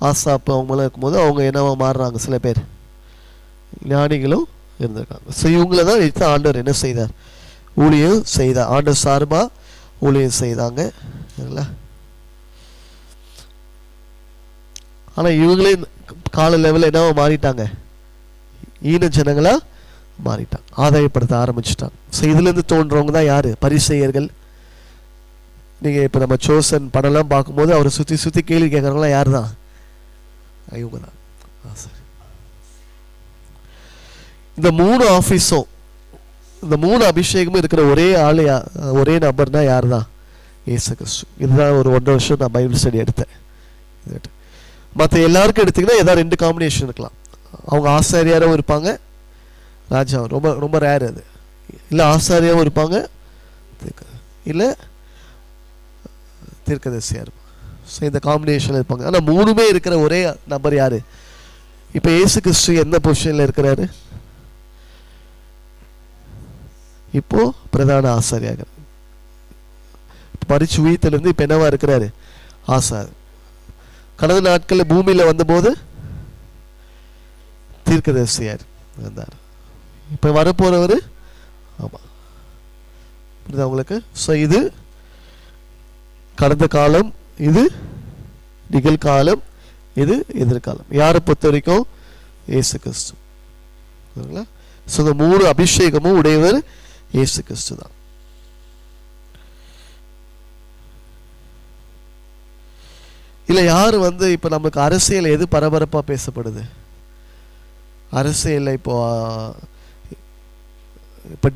ஆசாப்பு அவங்களாம் இருக்கும்போது அவங்க என்னவா மாறுறாங்க? சில பேர் ஞானிகளும் இருந்திருக்காங்க. ஸோ இவங்கள தான் எடுத்து ஆண்டவர் என்ன செய்தார்? ஊழியம் செய்தார். ஆண்டவர் சார்பாக ஊழியம் செய்தாங்க. ஆனால் இவங்களே கால லெவலில் என்னவா மாறிட்டாங்க? ஈன ஜனங்களா மாறிட்டாங்க, ஆதாயப்படுத்த ஆரம்பிச்சுட்டாங்க. ஸோ இதுலேருந்து தோன்றவங்க தான் யார்? பரிசேயர்கள். நீங்கள் இப்போ நம்ம சோசன் படம்லாம் பார்க்கும்போது அவரை சுற்றி சுற்றி கேள்வி கேட்குறவங்களாம் யார் தான்? இவங்க தான். சரி, இந்த 3 ஆஃபீஸும் இந்த 3 அபிஷேகமும் இருக்கிற ஒரே ஆள், ஒரே நபர்னா யார் தான்? இயேசு கிறிஸ்து. இதுதான் ஒரு 1.5 வருஷம் நான் பைபிள் ஸ்டடி எடுத்தேன். மற்ற எல்லாருக்கும் எடுத்திங்கன்னா ஏதாவது 2 காம்பினேஷன் இருக்கலாம். அவங்க ஆசாரியாரும் இருப்பாங்க, ராஜா ரொம்ப ரொம்ப ரேர் அது. இல்லை ஆசாரியாவும் இருப்பாங்க, இல்லை தீர்க்கதரிசியாக இருப்பாங்க. ஸோ இந்த காம்பினேஷனில் இருப்பாங்க. ஆனால் 3மே இருக்கிற ஒரே நபர் யார்? இப்போ இயேசு கிறிஸ்து எந்த பொசிஷனில் இருக்கிறாரு? இப்போ பிரதான ஆசாரியாக மரிச்சு உயிர்த்தெழுந்து இப்போ என்னவா இருக்கிறாரு? ஆசார். கடந்த நாட்களில் பூமியில் வந்தபோது தீர்க்கதரிசியார் இருந்தார். இப்போ வரப்போறவர். ஆமாம், புரியுதா உங்களுக்கு? ஸோ இது கடந்த காலம், இது நிகழ்காலம், இது எதிர்காலம். யாரை பொறுத்த வரைக்கும்? இயேசு கிறிஸ்து. ஸோ இந்த 3 அபிஷேகமும் உடையவர் இயேசு கிறிஸ்து தான். இல்லை யார் இப்போ நமக்கு அரசியல் எது பரபரப்பாக பேசப்படுது? அரசியல் இப்போ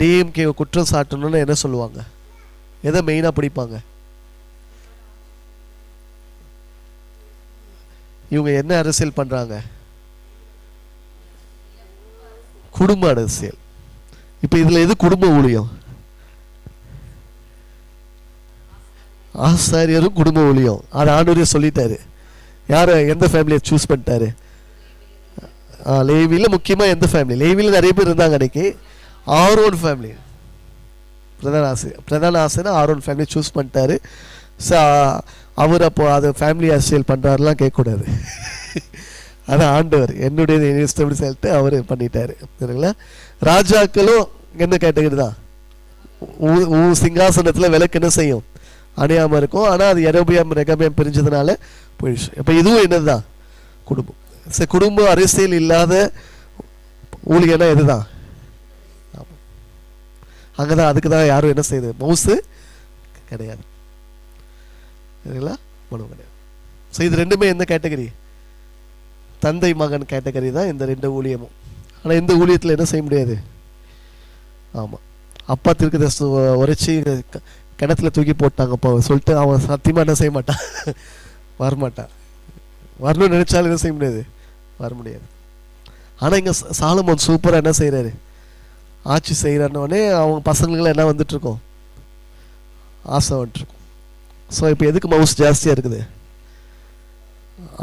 டிஎம்கே குற்றம் சாட்டணும்னு என்ன சொல்லுவாங்க? எதை மெயினாக பிடிப்பாங்க? இவங்க என்ன அரசியல் பண்றாங்க? குடும்ப அரசியல். இப்போ இதுல எது குடும்ப ஊழியம்? ஆசாரியரும் குடும்ப ஊழியம். அது ஆண்டவரே சொல்லிட்டாரு. யார எந்த ஃபேமிலியை சூஸ் பண்ணிட்டாரு? லேவியில முக்கியமா எந்த ஃபேமிலி? லேவியில நிறைய பேர் இருந்தாங்க அன்னைக்கு. ஆரோன் ஃபேமிலி பிரதான ஆசிரியர் ஆரோன் ஃபேமிலி சூஸ் பண்ணிட்டாரு. அவர் அப்போ அது ஃபேமிலி அரசியல் பண்ணுறாருலாம் கேட்கக்கூடாது. அதான் ஆண்டவர் என்னுடைய இஷ்டப்படி சொல்லிட்டு அவர் பண்ணிட்டாரு. சரிங்களா? ராஜாக்களும் என்ன கேட்டகரி தான்? சிங்காசனத்தில் விளக்கு என்ன செய்யும்? அணியாமல் இருக்கும். ஆனால் அது எரோபியாம் ரெகபியாம் பிரிஞ்சதுனால போயிடுச்சு. இப்போ இதுவும் என்னது தான்? குடும்பம். சரி, குடும்ப அரசியல் இல்லாத ஊழியனா எதுதான்? அங்கே தான். அதுக்கு தான் யாரும் என்ன செய்யுது? மவுசு கிடையாது. சரிங்களா? மனு கிடையாது. ஸோ இது ரெண்டுமே எந்த கேட்டகரி? தந்தை மகன் கேட்டகரி தான் இந்த 2 ஊழியமும். ஆனால் இந்த ஊழியத்தில் என்ன செய்ய முடியாது? ஆமாம், அப்பா தீர்க்கதரிசி உரைச்சி கிணத்துல தூக்கி போட்டாங்க அப்போ சொல்லிட்டு அவன் சத்தியமாக என்ன செய்ய மாட்டான், வரமாட்டான். வரணும்னு நினைச்சாலும் என்ன செய்ய முடியாது, வர முடியாது. ஆனால் இங்கே சாலமோன் சூப்பராக என்ன செய்கிறாரு? ஆட்சி செய்கிறான்னே அவங்க பசங்களுக்கெல்லாம் என்ன வந்துட்டுருக்கோம்? ஆசை வந்துட்டுருக்கும். ஸோ இப்போ எதுக்கு மவுஸ் ஜாஸ்தியாக இருக்குது?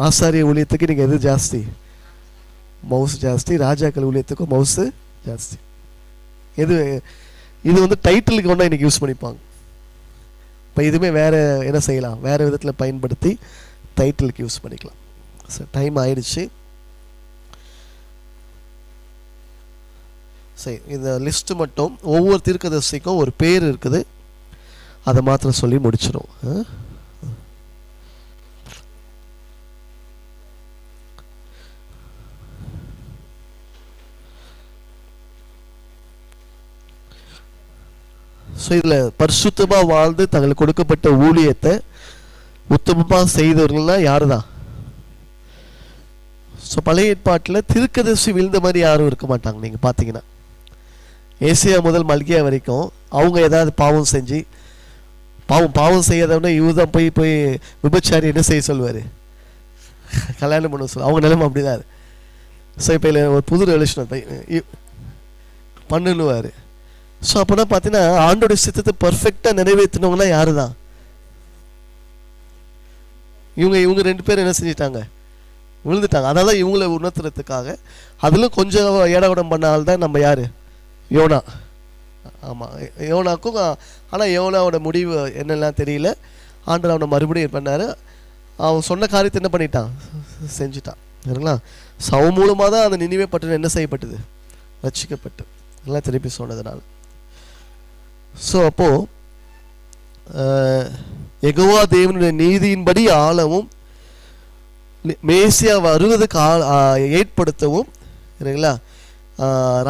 ஆசாரிய ஊழியத்துக்கு நீங்கள் எது ஜாஸ்தி? மவுஸ் ஜாஸ்தி. ராஜாக்கள் ஊழியத்துக்கும் மவுஸு ஜாஸ்தி. எது இது வந்து டைட்டிலுக்கு ஒன்றா இன்றைக்கி யூஸ் பண்ணிப்பாங்க. இப்போ இதுவுமே வேறு என்ன செய்யலாம், வேறு விதத்தில் பயன்படுத்தி டைட்டிலுக்கு யூஸ் பண்ணிக்கலாம். ஸோ டைம் ஆயிடுச்சு. சரி, இந்த லிஸ்ட்டு மட்டும் ஒவ்வொரு தீர்க்கதரிசிக்கும் ஒரு பேர் இருக்குது, அதை மாத்திரம் சொல்லி முடிச்சிடும். ஸோ இதில் பரிசுத்தமாக வாழ்ந்து தங்களுக்கு கொடுக்கப்பட்ட ஊழியத்தை உத்தமமாக செய்தவர்கள்லாம் யாரு தான்? ஸோ பழைய ஏற்பாட்டில் தீர்க்கதரிசி விழுந்த மாதிரி யாரும் இருக்க மாட்டாங்க. நீங்கள் பார்த்தீங்கன்னா ஏசியா முதல் மல்கியா வரைக்கும் அவங்க ஏதாவது பாவம் செஞ்சு பாவம் செய்யாதவனே இவர் தான் போய் விபச்சாரி என்ன செய்ய சொல்லுவார், கல்யாணம் பண்ண சொல்லுவார். அவங்க நிலைமை அப்படி தான். ஸோ இப்போ இல்லை ஒரு புது ரிலேஷன் பண்ணுவார். ஸோ அப்போனா பார்த்தீங்கன்னா ஆண்டோடைய சித்தத்தை பர்ஃபெக்டாக நிறைவேற்றினவங்களாம் யாரு தான்? இவங்க 2 பேரும் என்ன செஞ்சிட்டாங்க, விழுந்துட்டாங்க. அதனால இவங்கள உணர்த்துறதுக்காக அதில் கொஞ்சம் ஏடாகுடம் பண்ணால் தான் நம்ம யார், யோனா. ஆமாம், யோனாக்கும். ஆனால் யோனாவோட முடிவு என்னெல்லாம் தெரியல. ஆண்டவர் அவனை மறுபடியும் பண்ணார். அவன் சொன்ன காரியத்தை என்ன பண்ணிட்டான், செஞ்சுட்டான். சரிங்களா? சவ மூலமாக தான் அந்த நினைவே பட்டணம் என்ன செய்யப்பட்டது, ரட்சிக்கப்பட்டு எல்லாம் திருப்பி சொன்னதுனால. ஸோ அப்போது யெகோவா தேவனுடைய நீதியின்படி ஆளவும் மேசியா வருவதுக்கு ஏற்படுத்தவும் சரிங்களா,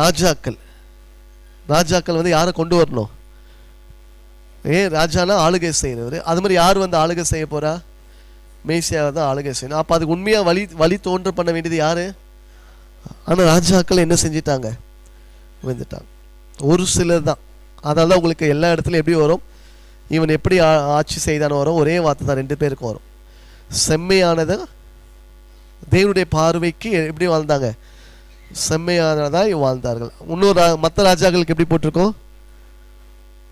ராஜாக்கள் வந்து யாரை கொண்டு வரணும், ராஜானா ஆளுகை செய்கிறவர். அது மாதிரி யார் வந்து ஆளுகை செய்ய போகிறா, மேசியாவை தான் ஆளுகை செய்யணும். அப்போ அதுக்கு உண்மையாக வழி தோன்ற பண்ண வேண்டியது யார்? ஆனால் ராஜாக்கள் என்ன செஞ்சிட்டாங்க, வந்துட்டாங்க. ஒரு சிலர் தான். அதனால தான் உங்களுக்கு எல்லா இடத்துலையும் எப்படி வரும், இவன் எப்படி ஆட்சி செய்தான்னு வரும், ஒரே வார்த்தை தான் 2 பேருக்கும் வரும். செம்மையானதை தேவனுடைய பார்வைக்கு எப்படி வாழ்ந்தாங்க, செம்மையானதாக வாழ்ந்தார்கள். இன்னொரு மற்ற ராஜாக்களுக்கு எப்படி போட்டிருக்கோம்,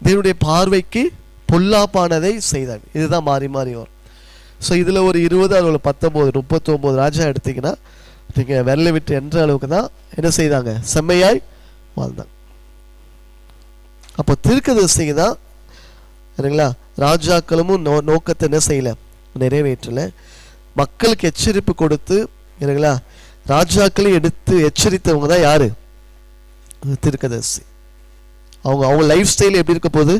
தேவனுடைய பார்வைக்கு பொல்லாப்பானதை செய்தாங்க. இதுதான் மாறி மாறி வரும். ஸோ இதில் ஒரு 20, அதில் 19, 39 ராஜா எடுத்திங்கன்னா நீங்கள் வெள்ளை விட்டு என்ற அளவுக்கு தான் என்ன செய்தாங்க, செம்மையாய் வாழ்ந்தாங்க. அப்போ தீர்க்கதரிசிங்க தான் சரிங்களா, ராஜாக்களும் நோக்கத்தை என்ன செய்யலை, நிறைவேற்றலை. மக்களுக்கு எச்சரிப்பு கொடுத்து சரிங்களா, ராஜாக்களை எடுத்து எச்சரித்தவங்க தான் யாரு, தீர்க்கதரிசி. அவங்க லைஃப் ஸ்டைல் எப்படி இருக்க போகுது,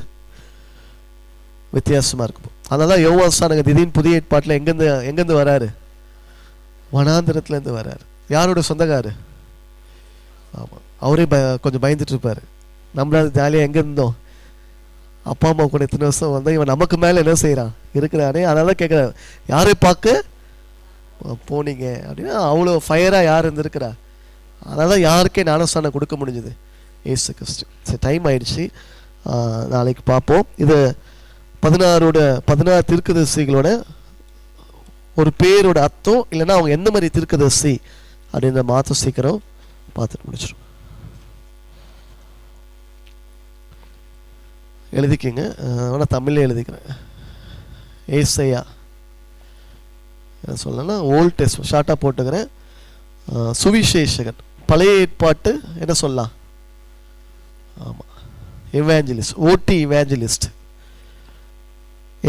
வித்தியாசமாக இருக்கும். அதனால தான் யோவான் திடீர்னு புதிய ஏற்பாட்டில் எங்கேருந்து வராரு, வனாந்திரத்துலேருந்து வராரு. யாரோட சொந்தக்காரு? ஆமாம், அவரே கொஞ்சம் பயந்துட்டு இருப்பார். நம்மளால ஜாலியாக எங்கே இருந்தோம், அப்பா அம்மா கூட இத்தனை வருஷம் வந்தால் இவன் நமக்கு மேலே என்ன செய்கிறான் இருக்கிறானே. அதனால கேட்குறாரு, யாரை பார்க்க போனீங்க அப்படின்னா அவ்வளோ ஃபயராக யார் இருந்திருக்கிறா. அதனால தான் யாருக்கே ஞானஸ்தானம் கொடுக்க முடிஞ்சது, ஏசு கிறிஸ்து. சரி, டைம் ஆயிடுச்சு, நாளைக்கு பார்ப்போம். இது 16 தீர்க்கதரிசிகளோட ஒரு பேரோட அர்த்தம், இல்லைன்னா அவங்க எந்த மாதிரி தீர்க்கதரிசி அப்படின்ற மாற்றம் சீக்கிரம் பார்த்துட்டு முடிச்சிடும். எழுதிக்கிங்க, ஆனால் தமிழ்லே எழுதிக்கிறேன். ஏசையா சொல்லணும்னா ஓல்ட் டெஸ்ட் ஷார்ட்டாக போட்டுக்கிறேன். சுவிசேஷகன், பழைய ஏற்பாட்டு என்ன சொல்லலாம், ஆமாம் இவாஞ்சலிஸ்ட், ஓட்டி இவாஞ்சலிஸ்ட்.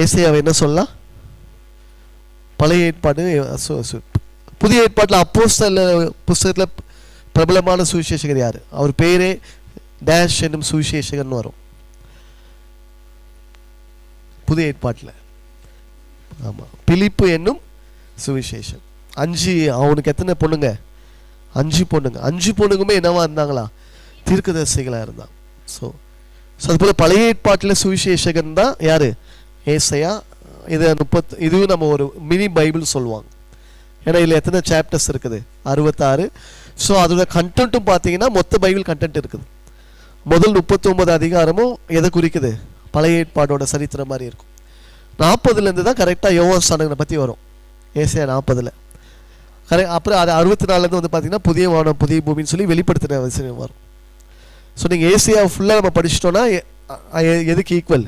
ஏசையாவை என்ன சொல்லலாம், பழைய ஏற்பாடு. புதிய ஏற்பாட்டில் அப்போஸ்தலர் புஸ்தகத்தில் பிரபலமான சுவிசேஷகர் யார், அவர் பேரே டேஷ் என்னும் சுவிசேஷகன் வரும் புதிய ஏற்பாட்டில். ஆமாம், பிலிப்பு என்னும் சுவிசேஷன். 5 அவனுக்கு எத்தனை பொண்ணுங்க, 5 பொண்ணுங்க. 5 பொண்ணுங்குமே என்னவா இருந்தாங்களா, தீர்க்கதரிசிகளாக இருந்தாங்க. ஸோ அதுபோல் பழைய ஏற்பாட்டில் சுவிசேஷகன் தான் யார், ஏசையா. இது இதுவும் நம்ம ஒரு மினி பைபிள் சொல்லுவாங்க. ஏன்னா இதில் எத்தனை சாப்டர்ஸ் இருக்குது, 66. ஸோ அதோட கண்டென்ட்டும் பார்த்தீங்கன்னா மொத்த பைபிள் கண்டென்ட் இருக்குது. முதல் 39 அதிகாரமும் எதை குறிக்குது, பழைய ஏற்பாடோட சரித்திரம் மாதிரி இருக்கும். 40 தான் கரெக்டாக யோவான் பற்றி வரும், ஏசையா 40. கரெக்ட். அப்புறம் அது 64 வந்து பார்த்தீங்கன்னா புதிய வானம் புதிய பூமின்னு சொல்லி வெளிப்படுத்தின விஷயம் வரும். ஸோ நீங்கள் ஏசையா ஃபுல்லாக நம்ம படிச்சிட்டோன்னா எதுக்கு ஈக்குவல்,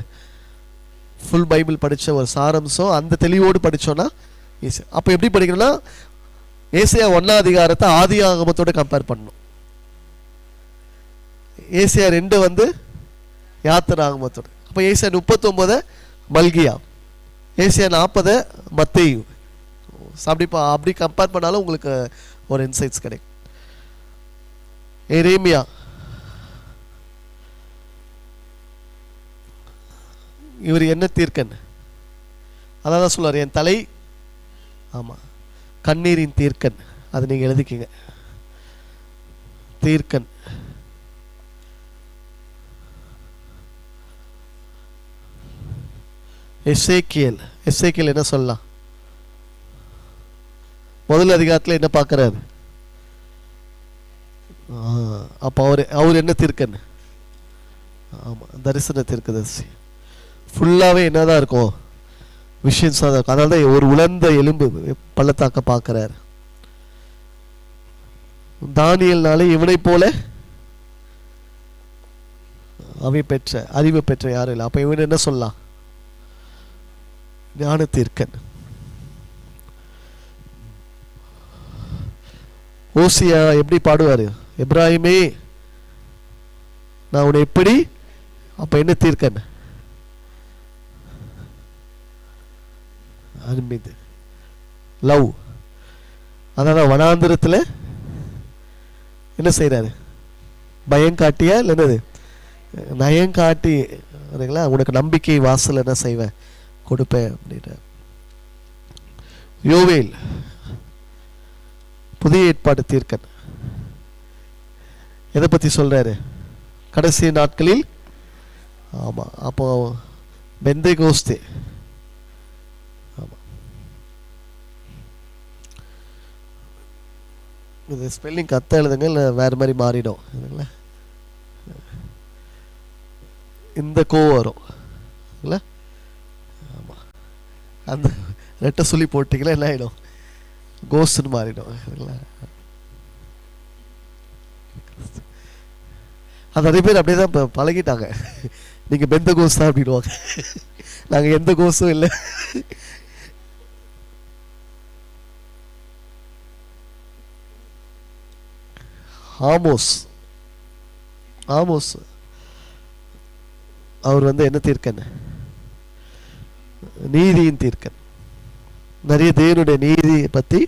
ஃபுல் பைபிள் படித்த ஒரு சாரம்சம் அந்த தெளிவோடு படித்தோன்னா ஈஸி. அப்போ எப்படி படிக்கணும்னா ஏசையா 1 அதிகாரத்தை ஆதி ஆகமத்தோடு கம்பேர் பண்ணணும். ஏசையா 2 வந்து யாத்திராகமத்தோட. அப்போ ஏசியா 39 மல்கியா, ஏசியா 40 மத்தேயு. அப்படி கம்பேர் பண்ணாலும் உங்களுக்கு ஒரு இன்சைட்ஸ் கிடைக்கும். எரேமியா, இவர் என்ன தீர்க்கன், அதான் சொல்லுவார், என் தலை ஆமாம் கண்ணீரின் தீர்க்கன். அதை நீங்கள் எழுதிக்கிங்க, தீர்க்கன். எசேக்கியேல் என்ன சொல்லலாம்? முதல் அதிகாரத்தில் என்ன பார்க்குறாரு? அப்போ அவர் என்ன தீர்க்கன்? ஆமாம், தரிசன தீர்க்கதரிசி. ஃபுல்லாகவே என்னதான் இருக்கும், விஷயம் தான் இருக்கும். அதனால தான் ஒரு உலர்ந்த எலும்பு பள்ளத்தாக்க பார்க்குறாரு. தானியல்னாலே இவனை போல அறிவு பெற்ற யாரும் இல்லை. அப்போ இவன் என்ன சொல்லலாம்? ஞான தீர்க்கன். ஓசியா எப்படி பாடுவாரு? எப்ராஹிமே நான் உன்னை எப்படி, அப்ப என்ன தீர்க்கன்? அன்பிது லவ். அதான் வனாந்திரத்தில் என்ன செய்யறாரு? பயம் காட்டியா இல்லை என்னது நயம் காட்டி உனக்கு நம்பிக்கை வாசல் என்ன செய்வேன் கொடுப்பேன் அப்படின்ற. யோவேல் புதிய ஏற்பாடு தீர்க்கன். எதை பற்றி சொல்றாரு? கடைசி நாட்களில். ஆமாம், அப்போ பெந்தேகோஸ்தே. ஆமாம், இது ஸ்பெல்லிங் கத்த எழுதுங்க, இல்லை வேறு மாதிரி மாறிடும். இந்த கோ வரும் இல்லை? ஆமாம், அந்த ரெட்டை சொல்லி போட்டிங்களா என்ன ஆகிடும்? கோஸ்ன்னு மாறிடும். அது நிறைய பேர் அப்படியே தான் பழகிட்டாங்க. நீங்கள் பெந்த கோஸ் தான் அப்படிடுவாங்க, நாங்கள் எந்த கோஸும் இல்லை. ஆமோஸ் அவர் என்ன தீர்க்கன்? நீதியின் தீர்க்கன். நிறைய தேவனுடைய நீதியை பற்றி.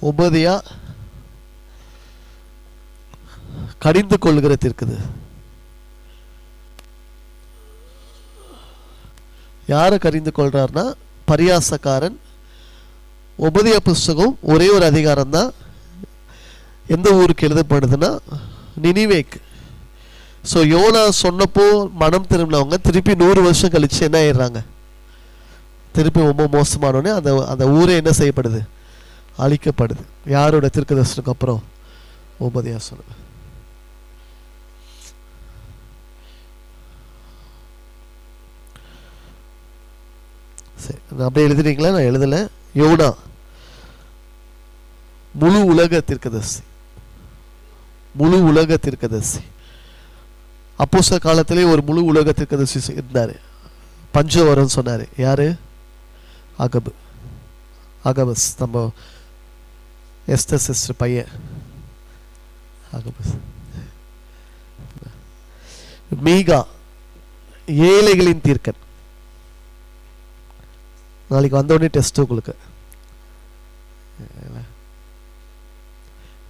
உபதியா கடிந்து கொள்கிற தீர்க்குது. யாரை கடிந்து கொள்றாருன்னா பரியாசக்காரன். உபதியா புஸ்தகம் ஒரே ஒரு அதிகாரம் தான் எந்த ஊருக்கு எழுதப்படுதுன்னா நினிவேக்கு. ஸோ யோனா சொன்னப்போ மனம் திரும்பினவங்க திருப்பி 100 வருஷம் கழிச்சு என்ன ஆயிடுறாங்க? திருப்பி ரொம்ப மோசமானோடனே அந்த ஊரே என்ன செய்யப்படுது? அழிக்கப்படுது. யாரோட தீர்க்கதரிசனுக்கு அப்புறம்? உபதியா சொன்ன. சரி, நான் அப்படியே எழுதுறீங்களா? நான் எழுதலை. யோனா முழு உலக தீர்க்கதரிசி. அப்போஸ்தல காலத்திலே ஒரு முழு உலக தீர்க்கதரிசி இருந்தார். பஞ்சம் வரும்னு சொன்னார். யாரு? அகபஸ். நம்ம எஸ்தர் சிஸ்டர் பையன் அகபஸ். மீகா ஏழைகளின் தீர்க்கன். நாளைக்கு வந்தோடனே டெஸ்ட் உங்களுக்கு.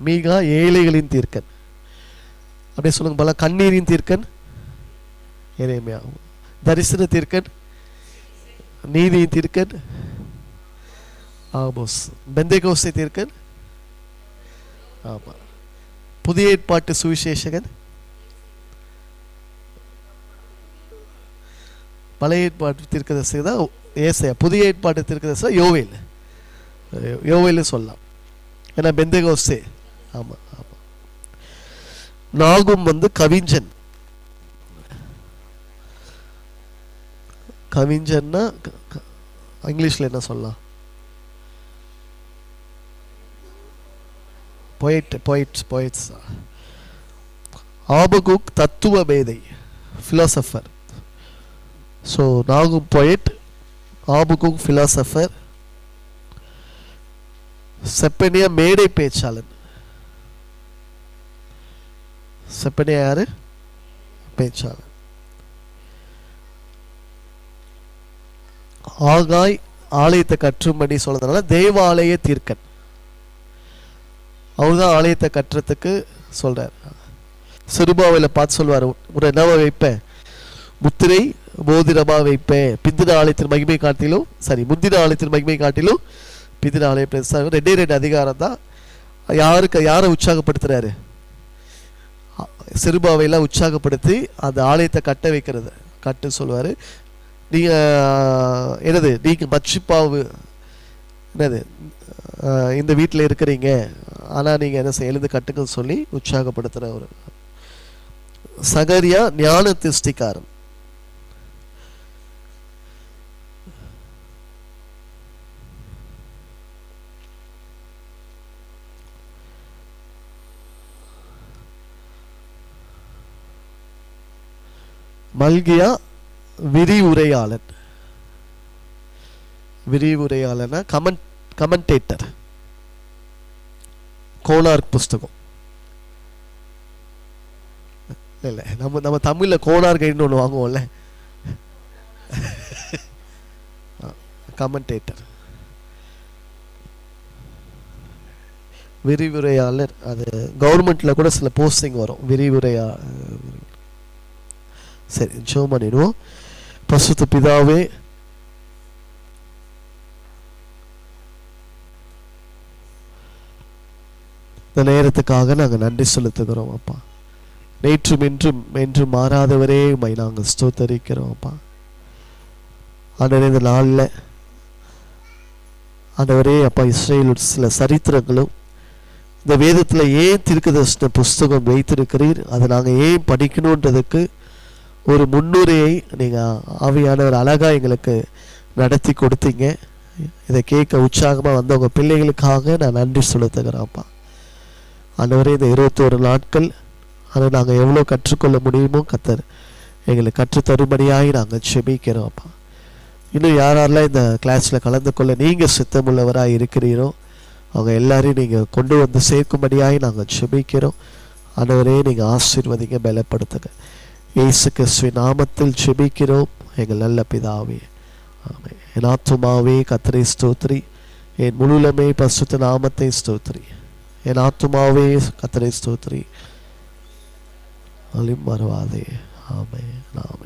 மீகா ஏழைகளின் தீர்க்கன். அப்படியே சொல்லுங்க பல. கண்ணீரின் தீர்க்கன் எரேமியா. தரிசன தீர்க்கன், நீதியின் தீர்க்கன் ஆமோஸ். பெந்தேகோஸ்தே தீர்க்கன். ஆமா. புதிய ஏற்பாட்டு சுவிசேஷகன். பழைய ஏற்பாட்டு தீர்க்கதரிசி தான் ஏசாயா. புதிய ஏற்பாட்டு தீர்க்கதரிசி யோவேல் சொல்லலாம். ஏன்னா பெந்தேகோஸ்தே. ஆமா ஆமா. நாகும் கவிஞன். கவிஞன்னா இங்கிலீஷ்ல என்ன சொல்லலாம்? போயிட்ஸ். ஆபகுக் தத்துவ மேதை, பிலாசபர். ஸோ நாகும் போயிட், ஆபகுக் பிலாசபர். செப்பனியா மேடை பேச்சாளன். செப்பனியா யாரு? பேச்சாளன். ஆகாய் ஆலயத்தை கற்றும்படி சொல்றதுனால தேவாலய தீர்க்கன். அவர்தான் ஆலயத்தை கட்டுறதுக்கு சொல்றார். செருபாவில பார்த்து சொல்வார், உன்னை என்னவா வைப்பேன்? முத்திரை மோதிரமா வைப்பேன். பிந்தின ஆலயத்தின் மகிமை காட்டிலும் முந்தின ஆலயத்தின் மகிமை காட்டிலும் பிந்தின ஆலயம் 2 அதிகாரம் தான். யாரை உற்சாகப்படுத்துறாரு? செருபாவையெல்லாம் உற்சாகப்படுத்தி அந்த ஆலயத்தை கட்ட வைக்கிறது கட்டு சொல்வாரு. நீங்க என்னது, நீங்க மச்சிப்பாவு என்னது இந்த வீட்டில் இருக்கிறீங்க, ஆனா நீங்க என்ன செய்ய, எழுந்து கட்டுங்கன்னு சொல்லி உற்சாகப்படுத்துற ஒரு. சகரியா ஞான திருஷ்டிக்காரன். மல்கியா விரிவுரையாளன். விரிவுரையாளனா கமெண்டேட்டர். கோனார்க் புஸ்தகம் இல்ல, நம்ம தமிழ்ல கோனார் கைடுன்னு ஒன்று வாங்குவோம்ல, கமெண்டேட்டர், விரிவுரையாளர். அது கவர்மெண்ட்ல கூட சில போஸ்டிங் வரும், விரிவுரையா. சரி, ஜெபம் பண்ணிடுவோம். பரிசுத்த பிதாவே, இந்த நேரத்துக்காக நாங்கள் நன்றி செலுத்துகிறோம் அப்பா. நேற்றும் என்றும் மாறாதவரே உம்மை நாங்கள் ஸ்தோத்தரிக்கிறோம் அப்பா. ஆண்டவரே, இந்த நாளில் ஆண்டவரே அப்பா, இஸ்ரேல் சில சரித்திரங்களும் இந்த வேதத்தில் ஏன் தீர்க்கதரிசன புஸ்தகம் வைத்திருக்கிறீர், அதை நாங்கள் ஏன் படிக்கணுன்றதுக்கு ஒரு முன்னுரையை நீங்கள் ஆவியானவர் அழகாக எங்களுக்கு நடத்தி கொடுத்தீங்க. இதை கேட்க உற்சாகமாக வந்த உங்கள் பிள்ளைகளுக்காக நான் நன்றி செலுத்துகிறேன்ப்பா. ஆண்டவரே, இந்த 21 நாட்கள் அதை நாங்கள் எவ்வளோ கற்றுக்கொள்ள முடியுமோ கர்த்தர் எங்களுக்கு கற்றுத்தரும்படியாகி நாங்கள் செபிக்கிறோம்ப்பா. இன்னும் யாரெல்லாம் இந்த கிளாஸில் கலந்து கொள்ள நீங்கள் சித்தமுள்ளவராக இருக்கிறீரோ அவங்க எல்லாரையும் நீங்கள் கொண்டு வந்து சேர்க்கும்படியாகி நாங்கள் செபிக்கிறோம். ஆண்டவரே, நீங்கள் ஆசீர்வதிங்க, பலப்படுத்துங்க. இயேசு கிறிஸ்துவின் நாமத்தில் செபிக்கிறோம் எங்கள் நல்ல பிதாவே, ஆமென். என் ஆத்துமாவே கர்த்தரை ஸ்தோத்திரி, என் முழுலமே பரிசுத்த நாமத்தை ஸ்தோத்திரி. என் ஆத்துமாவே கர்த்தரை ஸ்தோத்திரி, மறவாதே. ஆமென், ஆமென்.